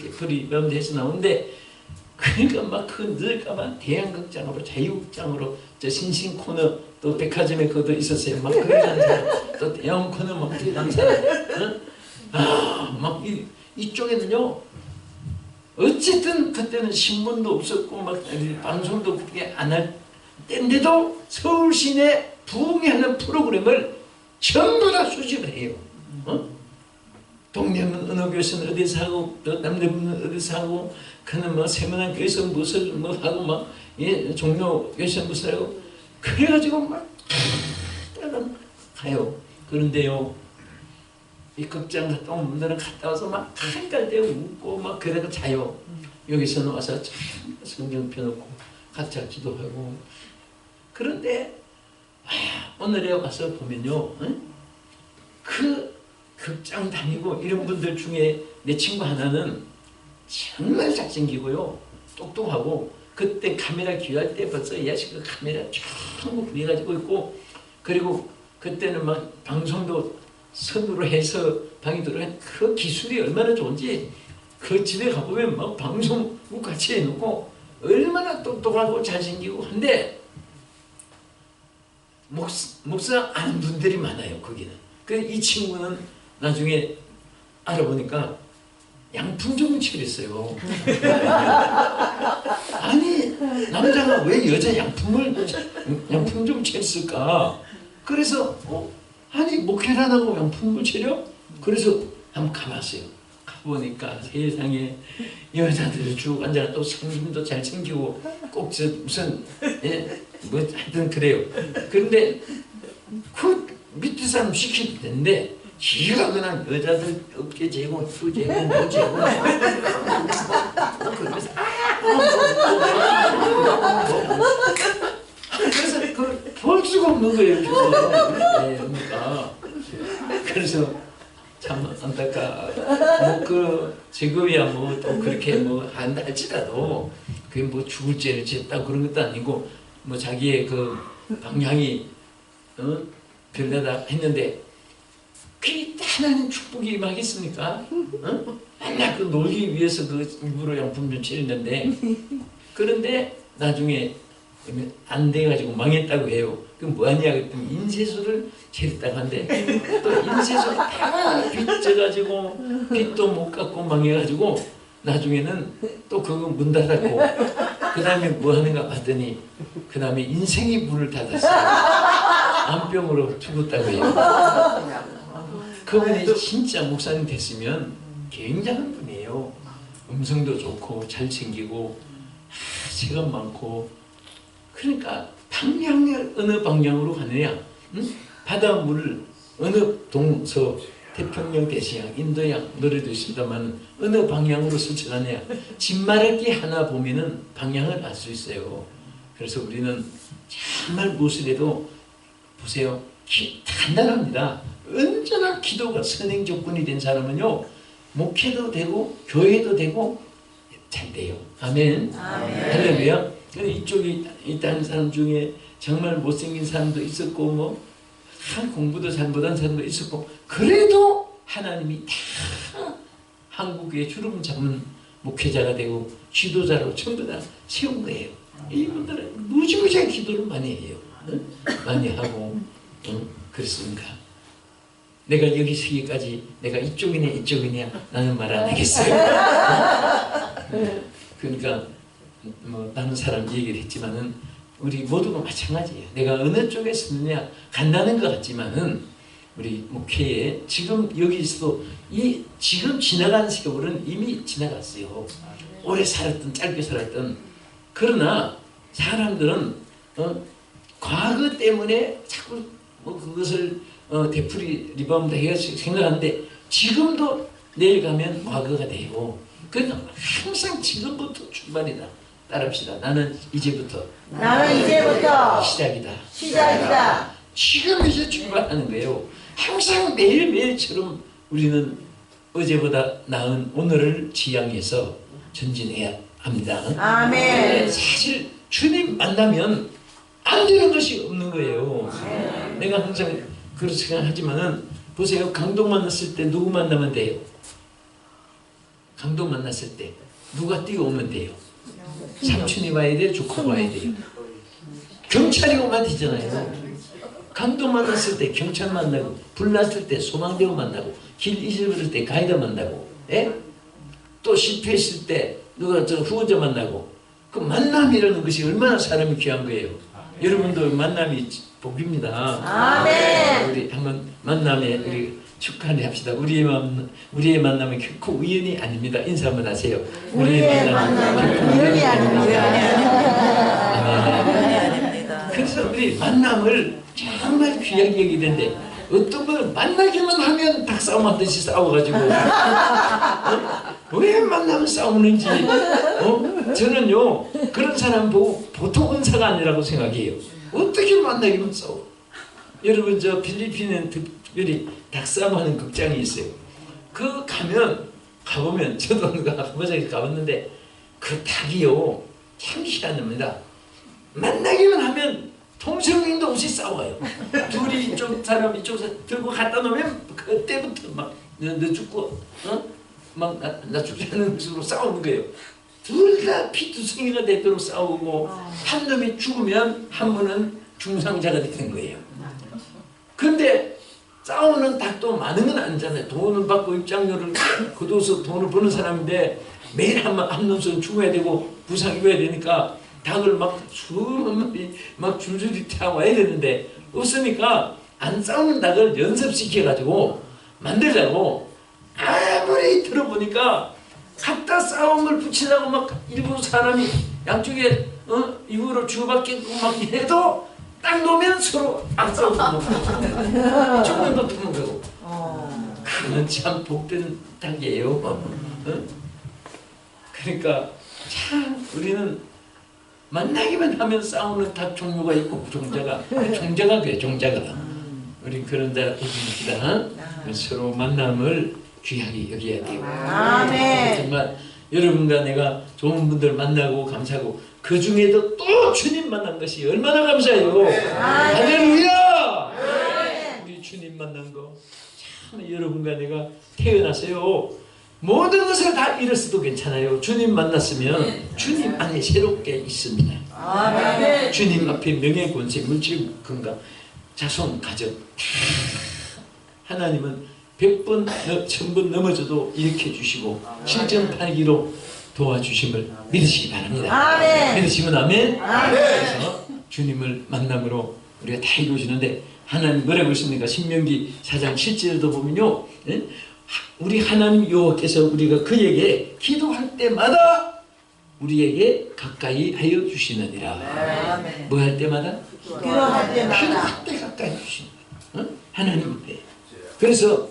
해서 나오는데, 그러니까 막 그 늦을까봐 대형극장으로 자유극장으로 저 신신 코너 또 백화점에 그것도 있었어요. 막 거기 간 사람, 또 대형 코너 막 거기 간 사람, 막 이쪽에는요 어쨌든 그때는 신문도 없었고 막 방송도 그렇게 안 할 때인데도 서울 시내 부흥하는 프로그램을 전부 다 수집을 해요. 동네는 어느 교회에서는 어디서 하고 또 남대문은 어디서 하고 그는 뭐 세문안 교회에서 무엇을 뭐 하고 막 종로 교회에서 무엇을 하고 그래가지고 막 가요. 그런데요 이 극장 갔다 오면 문들은 갔다 와서 막 한갈 때 웃고 막 그래도 자요. 여기서는 와서 참 성경 펴놓고 각자 기도하고. 그런데 오늘에 와서 보면요 그 극장 다니고 이런 분들 중에 내 친구 하나는 정말 잘생기고요 똑똑하고 그때 카메라 귀할 때 벌써 이 자식이 카메라 전부 구해가지고 있고 그리고 그때는 막 방송도 선으로 해서 방이 들어간 그 기술이 얼마나 좋은지 그 집에 가보면 막 방송국 같이 해놓고 얼마나 똑똑하고 잘생기고 한데 목사 아는 분들이 많아요 거기는. 그래서 이 친구는 나중에 알아보니까 양품종치를 했어요. 아니 남자가 왜 여자 양품종치를 쓸까? 그래서 아니 목회를 안 하고 양품을 차려? 그래서 한번 가봤어요. 가보니까 세상에 여자들이 쭉 앉아 또 성품도 잘생기고 꼭 저 무슨 뭐 하여튼 그래요. 그런데 그 밑에 사람 시키도 되는데 지가 그냥 여자들 어깨 재고 수 재고 뭐 재고 그러면서 그래서 그 볼 수가 없는 거예요 그러니까. 그래서 참 안타까. 뭐 그 직업이야 뭐 또 그렇게 뭐 한다 할지라도 그게 뭐 죽을 죄를 지었다 그런 것도 아니고 뭐 자기의 그 방향이 별다다 했는데 그게 하나님 축복이 임하겠습니까? 맨날 그 놀기 위해서 그 일부러 양품 좀 치는데 그런데 나중에 안 돼가지고 망했다고 해요. 그럼 뭐하냐 그랬더니 인쇄소를 차렸다고 한대. 또 인쇄소 다 빚져가지고 빚도 못 갚고 망해가지고 나중에는 또 그거 문 닫았고 그 다음에 뭐 하는가 봤더니 그 다음에 인생이 문을 닫았어요. 암병으로 죽었다고 해요. 그분이 진짜 목사님 됐으면 굉장한 분이에요. 음성도 좋고 잘생기고 시간 많고 그러니까 방향을 어느 방향으로 가느냐 바닷물을 어느 동서 태평양 대서양 인도양 노래도 있습니다만 어느 방향으로 스쳐가느냐 진말할 게 하나 보면은 방향을 알 수 있어요. 그래서 우리는 정말 무엇을 해도 보세요 간단합니다. 언제나 기도가 선행 조건이 된 사람은요 목회도 되고 교회도 되고 잘 돼요. 아멘. 할렐루야. 근데 이쪽에 있다는 사람 중에 정말 못생긴 사람도 있었고 뭐 공부도 잘 못한 사람도 있었고 그래도 하나님이 다 한국의 주름 잡은 목회자가 되고 지도자로 전부 다 세운 거예요. 이분들은 무지무지한 기도를 많이 해요. 많이 하고 그렇습니까? 내가 여기 서기까지 내가 이쪽이냐 이쪽이냐 나는 말 안 하겠어요. 그러니까 뭐 다른 사람 얘기를 했지만은 우리 모두가 마찬가지예요. 내가 어느 쪽에 서느냐 간다는 것 같지만은 우리 목회에 지금 여기서도 이 지금 지나간 세월은 이미 지나갔어요. 오래 살았든 짧게 살았든 그러나 사람들은 과거 때문에 자꾸 뭐 그것을 되풀이 리바운드 해서 생각하는데 지금도 내일 가면 과거가 돼요. 그러니까 항상 지금부터 출발이다. 따라합시다. 나는 이제부터 시작이다. 지금 이제 출발하는 거예요. 항상 매일매일처럼 우리는 어제보다 나은 오늘을 지향해서 전진해야 합니다. 아멘. 사실 주님 만나면 안 되는 것이 없는 거예요. 내가 항상 그렇게 생각하지만은 보세요. 강동 만났을 때 누구 만나면 돼요? 강동 만났을 때 누가 뛰어오면 돼요? 삼촌이 와야 돼요? 조카가 와야 돼요? 경찰이 오면 되잖아요. 강동 만났을 때 경찰 만나고 불 났을 때 소망대원 만나고 길 잊어버릴 때 가이드 만나고 또 실패했을 때 누가 저 후원자 만나고 그 만남이라는 것이 얼마나 사람이 귀한 거예요. 여러분도 만남이 복입니다. 아멘. 우리 한번 만남에 우리 축하를 합시다. 우리의 만남은 결코 우연이 아닙니다. 인사 한번 하세요. 우리의 만남은 결코 우연이 아닙니다. 우연이 아닙니다. 그래서 우리 만남을 정말 귀하게 여기게 되는데 어떤 분은 만나기만 하면 닭싸움하듯이 싸워가지고 왜 만나면 싸우는지 저는요 그런 사람 보고 보통 은사가 아니라고 생각해요. 어떻게 만나기만 싸워. 여러분 저 필리핀은 특별히 닭싸움하는 극장이 있어요. 그 가보면 저도 한 번씩 가봤는데 그 닭이요 참 희한합니다. 만나기만 하면 통성명도 없이 싸워요. 둘이 이쪽 사람 이쪽 사람 들고 갖다 놓으면 그때부터 막 너 죽고 막 나 죽지 않는 식으로 싸우는 거예요. 둘 다 피투성이가 되도록 싸우고 한 놈이 죽으면 한 분은 중상자가 되는 거예요. 근데 싸우는 닭도 많은 건 아니잖아요. 돈을 받고 입장료를 거둬서 돈을 버는 사람인데 매일 한 놈씩 죽어야 되고 부상 입어야 되니까 닭을 막 수만 마리 막 줄줄이 타와야 되는데 없으니까 안 싸우는 닭을 연습시켜가지고 만들자고 아무리 들어보니까 갖다 싸움을 붙이려고 막 일부 사람이 양쪽에 이거로 주고받겠고 막 해도 딱 놓으면 서로 안 싸우고 죽는 것도 없는 거고 그건 참 복된 닭이에요. 그러니까 참 우리는 만나기만 하면 싸우는 닭 종류가 있고 종자가 그래 종자가 우리 그런 자 있습니다. 서로 만남을 귀하게 여겨야 돼요. 아멘. 정말 여러분과 내가 좋은 분들 만나고 감사하고 그 중에도 또 주님 만난 것이 얼마나 감사해요. 할렐루야. 우리 주님 만난 거 참 여러분과 내가 태어났어요. 모든 것을 다 잃었어도 괜찮아요. 주님 만났으면 주님 안에 새롭게 있습니다. 아멘. 주님 앞에 명예, 권세, 물질, 건강, 자손, 가정 하나님은 100번, 1000번 넘어져도 일으켜 주시고 실전팔기로 도와주심을 믿으시기 바랍니다. 아멘. 믿으시면 아멘. 아멘. 그래서 주님을 만남으로 우리가 다 이루어지는데 하나님 뭐라고 했습니까? 신명기 4장 7절도 보면요, 우리 하나님 여호와께서 우리가 그에게 기도할 때마다 우리에게 가까이 하여 주시느니라. 뭐 할 때마다? 기도할 때마다. 기도할 때 가까이 주시는 거예요. 하나님 앞에. 그래서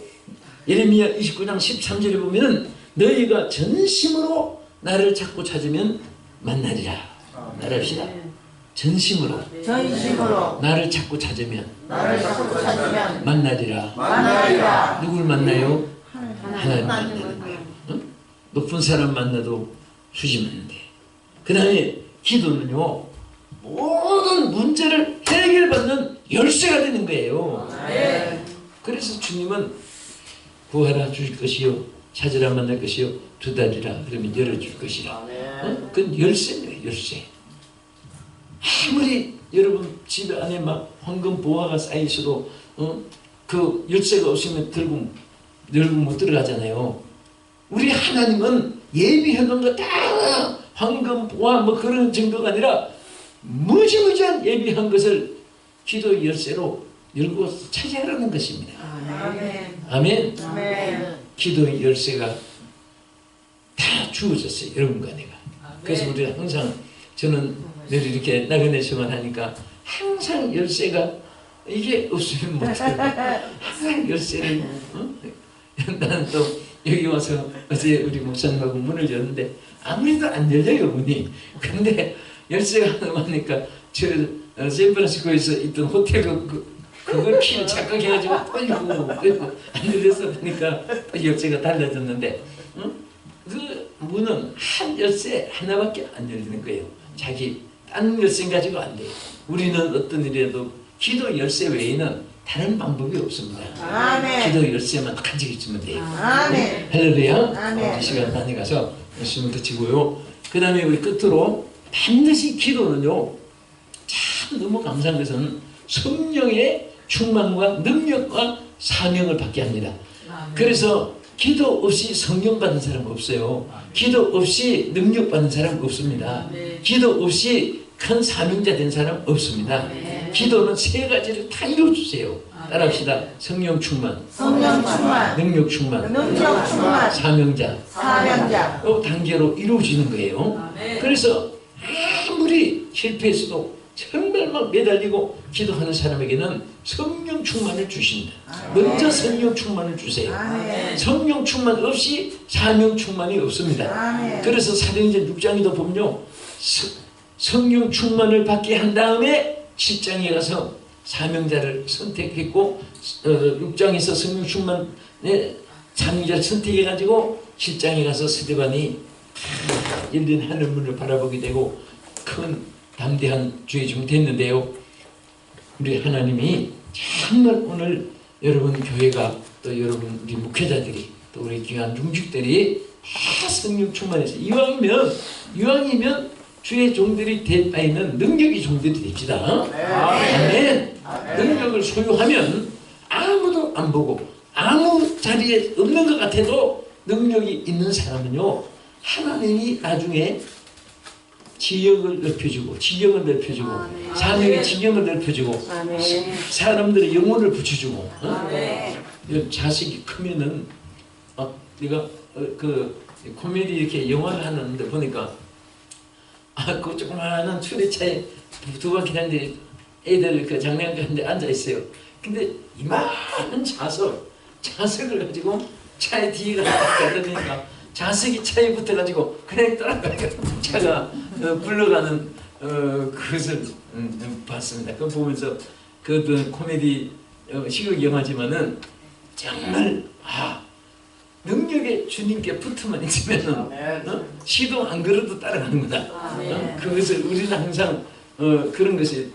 예레미야 29장 13절에 보면은 너희가 전심으로 나를 찾고 찾으면 만나리라. 나랍시다. 전심으로 나를 찾고 찾으면 만나리라. 누굴 만나요? 하나님 만나는 거예요. 높은 사람 만나도 수심한데 그 다음에 기도는요 모든 문제를 해결받는 열쇠가 되는 거예요. 그래서 주님은 구하라 주실 것이요 찾으라 만날 것이요 두드리라 그러면 열어줄 것이라. 그건 열쇠입니다. 열쇠. 아무리 여러분 집 안에 막 황금 보화가 쌓여있어도 그 열쇠가 없으면 열고 못 들어가잖아요. 우리 하나님은 예비해놓은 거 다 황금 보화 뭐 그런 정도가 아니라 무지무지한 예비한 것을 기도 열쇠로 열고 차지하라는 것입니다. 아멘. 기도의 열쇠가 다 주어졌어요. 여러분과 내가. 그래서 우리가 항상 저는 늘 이렇게 나그네 생활하니까 항상 열쇠가 이게 없으면 못해요. 항상 열쇠를 나는 또 여기 와서 어제 우리 목사님하고 문을 열었는데 아무리도 안 열려요 문이. 근데 열쇠가 남으니까 저 샌프란시스코에서 있던 호텔 그걸 키를 착각해가지고 떨리고 안 열려서 보니까 열쇠가 달라졌는데 그 문은 한 열쇠 하나밖에 안 열리는 거예요. 자기 딴 열쇠 가지고 안 돼요. 우리는 어떤 일이라도 기도 열쇠 외에는 다른 방법이 없습니다. 아멘. 기도 열쇠만 가지고 있으면 돼요. 아멘. 할렐루야. 아멘. 시간 많이 가서 열심히 그치고요. 그 다음에 우리 끝으로 반드시 기도는요 참 너무 감사한 것은 성령의 충만과 능력과 사명을 받게 합니다. 그래서 기도 없이 성령 받은 사람 없어요. 기도 없이 능력 받은 사람 없습니다. 기도 없이 큰 사명자 된 사람 없습니다. 기도는 세 가지를 다 이루어주세요. 따라합시다. 성령 충만, 성령 충만, 능력 충만, 능력 충만, 사명자, 사명자. 단계로 이루어지는 거예요. 그래서 아무리 실패했어도 정말 막 매달리고 기도하는 사람에게는 성령 충만을 주신다. 먼저 성령 충만을 주세요. 아멘. 성령 충만 없이 사명 충만이 없습니다. 아멘. 그래서 사도행전 6장에도 보면요, 성령 충만을 받게 한 다음에 7장에 가서 사명자를 선택했고 6장에서 성령 충만의 사명자를 선택해가지고 7장에 가서 스데반이 열린 하늘문을 바라보게 되고 큰 담대한 주의 종 됐는데요. 우리 하나님이 정말 오늘 여러분 교회가 또 여러분 우리 목회자들이 또 우리 귀한 종직들이 다 성령 충만해서 이왕이면 주의 종들이 될 바에는 능력이 종들이 됩시다. 아멘. 능력을 소유하면 아무도 안 보고 아무 자리에 없는 것 같아도 능력이 있는 사람은요, 하나님이 나중에 지역을 넓혀주고 사명의 지경을 넓혀주고 사람들의 영혼을 붙여주고 자식이 크면은 내가 그 코미디 이렇게 영화를 하는데 보니까 그 조그마한 수레차에 두 바퀴 다니는데 애들 그 장난감인데 앉아 있어요. 근데 이만한 자석을 가지고 차에 뒤에 가다 보니까 자석이 차에 붙어가지고 그냥 따라가니까 차가 굴러가는 그것을 봤습니다. 그거 보면서 그 코미디 시극 영화지만은 정말 능력에 주님께 붙어만 있으면은 시도 안 걸어도 따라가는구나. 그것을 우리는 항상 그런 것이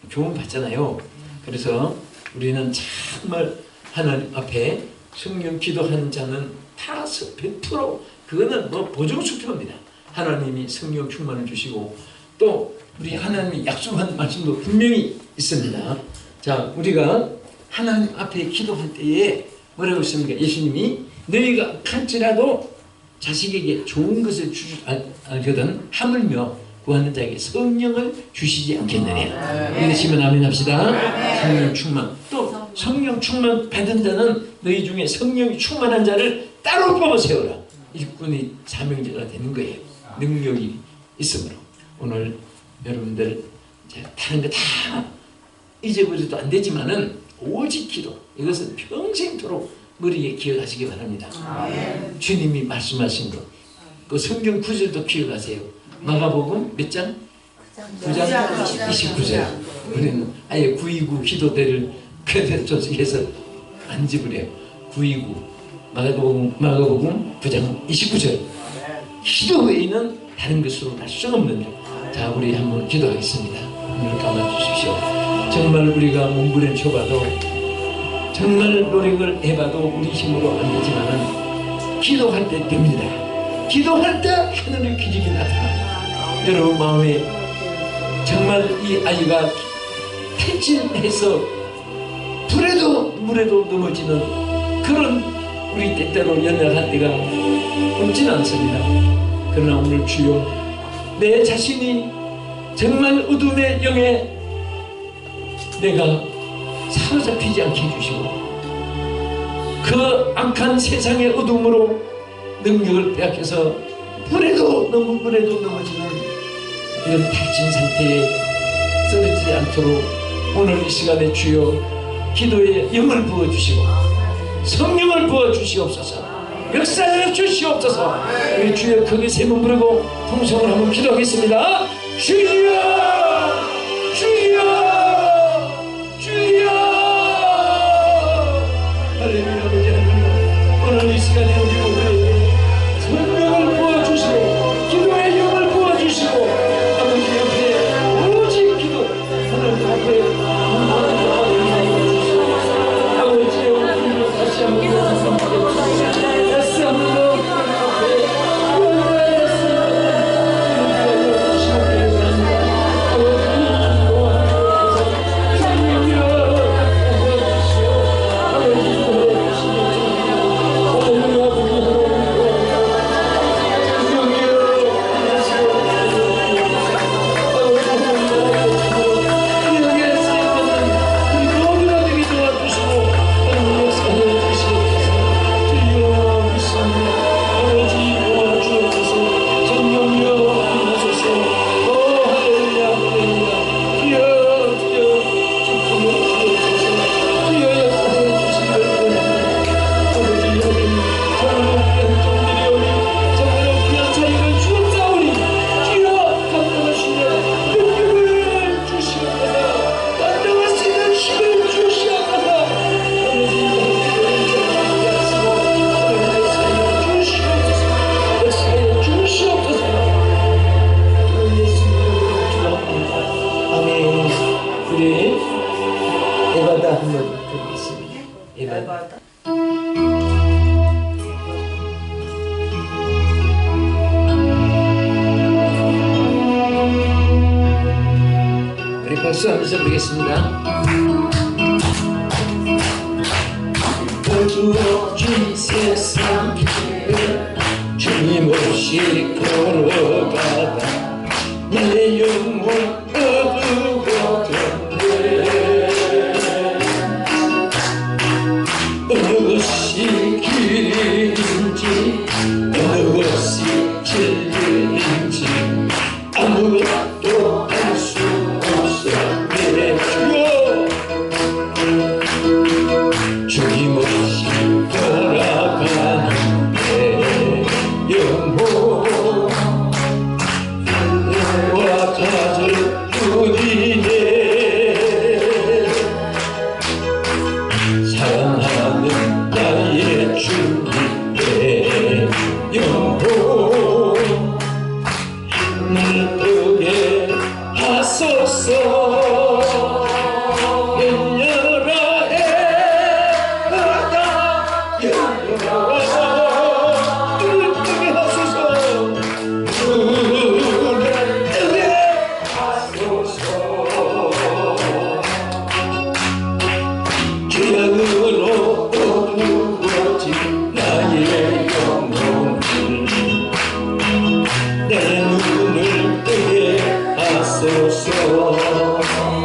교훈 받잖아요. 그래서 우리는 정말 하나님 앞에 성령 기도하는 자는 다 100% 그거는 뭐 보증수표입니다. 하나님이 성령 충만을 주시고 또 우리 하나님이 약속한 말씀도 분명히 있습니다. 자, 우리가 하나님 앞에 기도할 때에 뭐라고 했습니까? 예수님이 너희가 갈지라도 자식에게 좋은 것을 알거든 하물며 구하는 자에게 성령을 주시지 않겠느냐. 믿으시면 아멘 합시다. 성령 충만. 또 성령 충만 받은 자는 너희 중에 성령이 충만한 자를 따로 뽑아 세우라. 일꾼이 사명자가 되는 거예요. 능력이 있으므로. 오늘 여러분들 다른 거 다 잊어버려도 안 되지만은 오직 기도, 이것은 평생토록 머리에 기억하시기 바랍니다. 주님이 말씀하신 것, 그 성경 구절도 기억하세요. 마가복음 몇 장? 9장 29절. 우리는 아예 929 기도대를 그대로 조직해서 안 집으래요. 929 마가복음 9장 29절. 기도 외에는 다른 것으로 할 수 없는 일. 자, 우리 한번 기도하겠습니다. 눈을 감아주십시오. 정말 우리가 몸부림쳐봐도 정말 노력을 해봐도 우리 힘으로 안 되지만은 기도할 때 됩니다. 기도할 때 하늘의 기적이 나타납니다. 여러분 마음에 정말 이 아이가 탈진해서 불에도 물에도 넘어지는 그런 우리 때때로 연약할 때가 없지는 않습니다. 그러나 오늘 주여, 내 자신이 정말 어둠의 영에 내가 사로잡히지 않게 해주시고 그 악한 세상의 어둠으로 능력을 빼앗겨서 물에도 넘어지는 이런 탈진 상태에 쓰러지지 않도록 오늘 이 시간에 주여 기도에 영을 부어주시고 성령을 부어주시옵소서, 역사를 주시옵소서. 우리 주여 크게 세 번 부르고 통성을 한번 기도하겠습니다. 주여 주여 주여. 할렐루야. 아버지 하나님, 오늘 이 시간에 우리 모두에게 성령을 부어주시고 기도의 영을 부어주시고 아버지 옆에 오직 기도 하나님 앞에 아버지의 다시 한번 다시 한번 우리 박수하면서 부르겠습니다. 어두워진 세상 길을 주님 없이 걸어가다 내 영혼 어두워졌네. 어느 것이 길인지 어느 것이 진리인지 아무것도 알 수 없어 내 주여. 주님 없이 돌아가는 내 영혼 와 가족뿐이네. 사랑하는 나의 주님 내 영혼 날 뜨게 하소서. 죄악으로 어두워진 나의 영혼을 내 눈을 뜨게 하소서.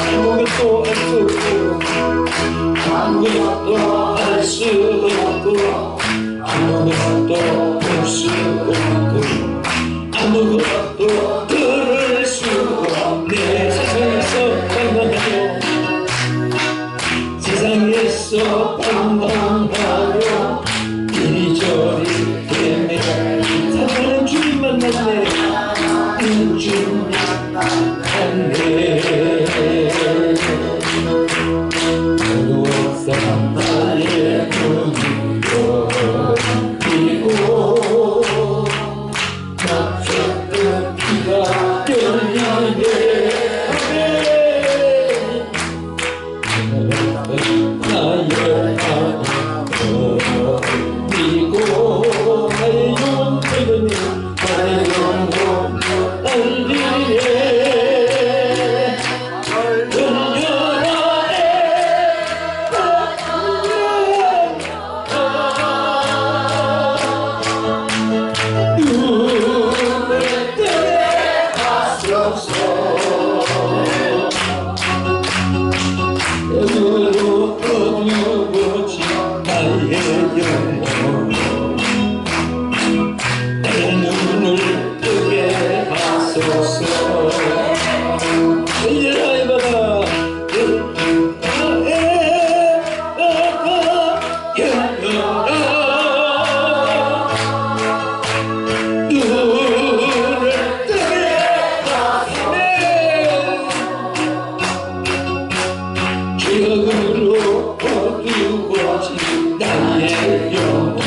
아무것도 알 수 없고 아무것도 알 수 없고 아무것도 볼 수 없고 아무것도 들을 수 없네. 세상에서 방황하며 세상에서 방황하며 이리저리 헤매 사랑하는 주님 만났네. 주님 만났네. 어두웠던 나의 눈이 열리고 막혔던 귀가 열리네. 나의 그리고 나의 영혼 때문에 나의 영혼 알리네. 어두워진 나의 영혼 내 눈을 뜨게 하소서. 이제라이 바다 죄악으로 어두워진 나의 영혼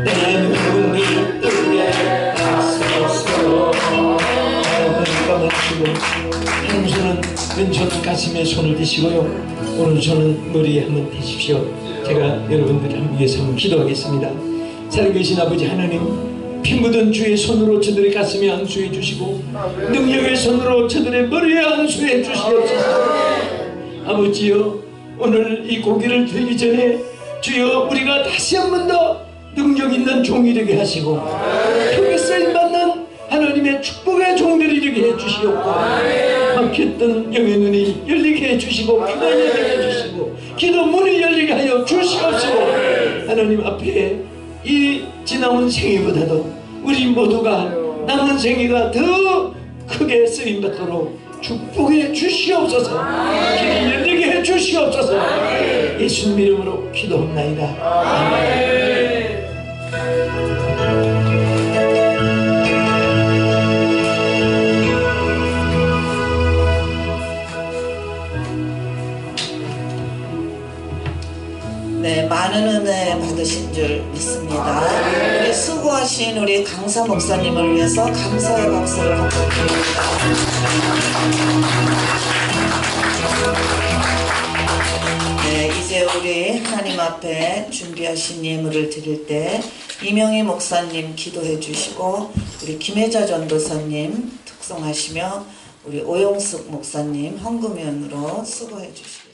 내 눈을 뜨게 하소서. 눈 감아주시고 한 손은 왼손 가슴에 손을 대시고요, 오른손은 머리에 한번 대십시오. 제가 여러분들을 위해서 한번 기도하겠습니다. 살아계신 아버지 하나님, 피 묻은 주의 손으로 저들의 가슴에 안수해 주시고 능력의 손으로 저들의 머리에 안수해 주시옵소서. 아버지여, 오늘 이 고기를 드리기 전에 주여 우리가 다시 한 번 더 능력 있는 종이 되게 하시고 크게 쓰임받는 하나님의 축복의 종들이 되게 해주시옵고 막혔던 영의 눈이 열리게 해주시고 귀가 열리게 해주시고 기도 문이 열리게 하여 주시옵시고 하나님 앞에 이 지나온 생애보다도 우리 모두가 남은 생애가 더 크게 쓰임받도록 축복해 주시옵소서. 길이 열리게 해 주시옵소서. 예수님 이름으로 기도합나이다. 아멘. 네, 많은 은혜 받으신 줄 믿습니다. 우리 수고하신 우리 강사 목사님을 위해서 감사의 박수를 부탁드립니다. 네, 우리 하나님 앞에 준비하신 예물을 드릴 때 이명희 목사님 기도해 주시고 우리 김혜자 전도사님 특송하시며 우리 오영숙 목사님 헌금위원으로 수고해 주시고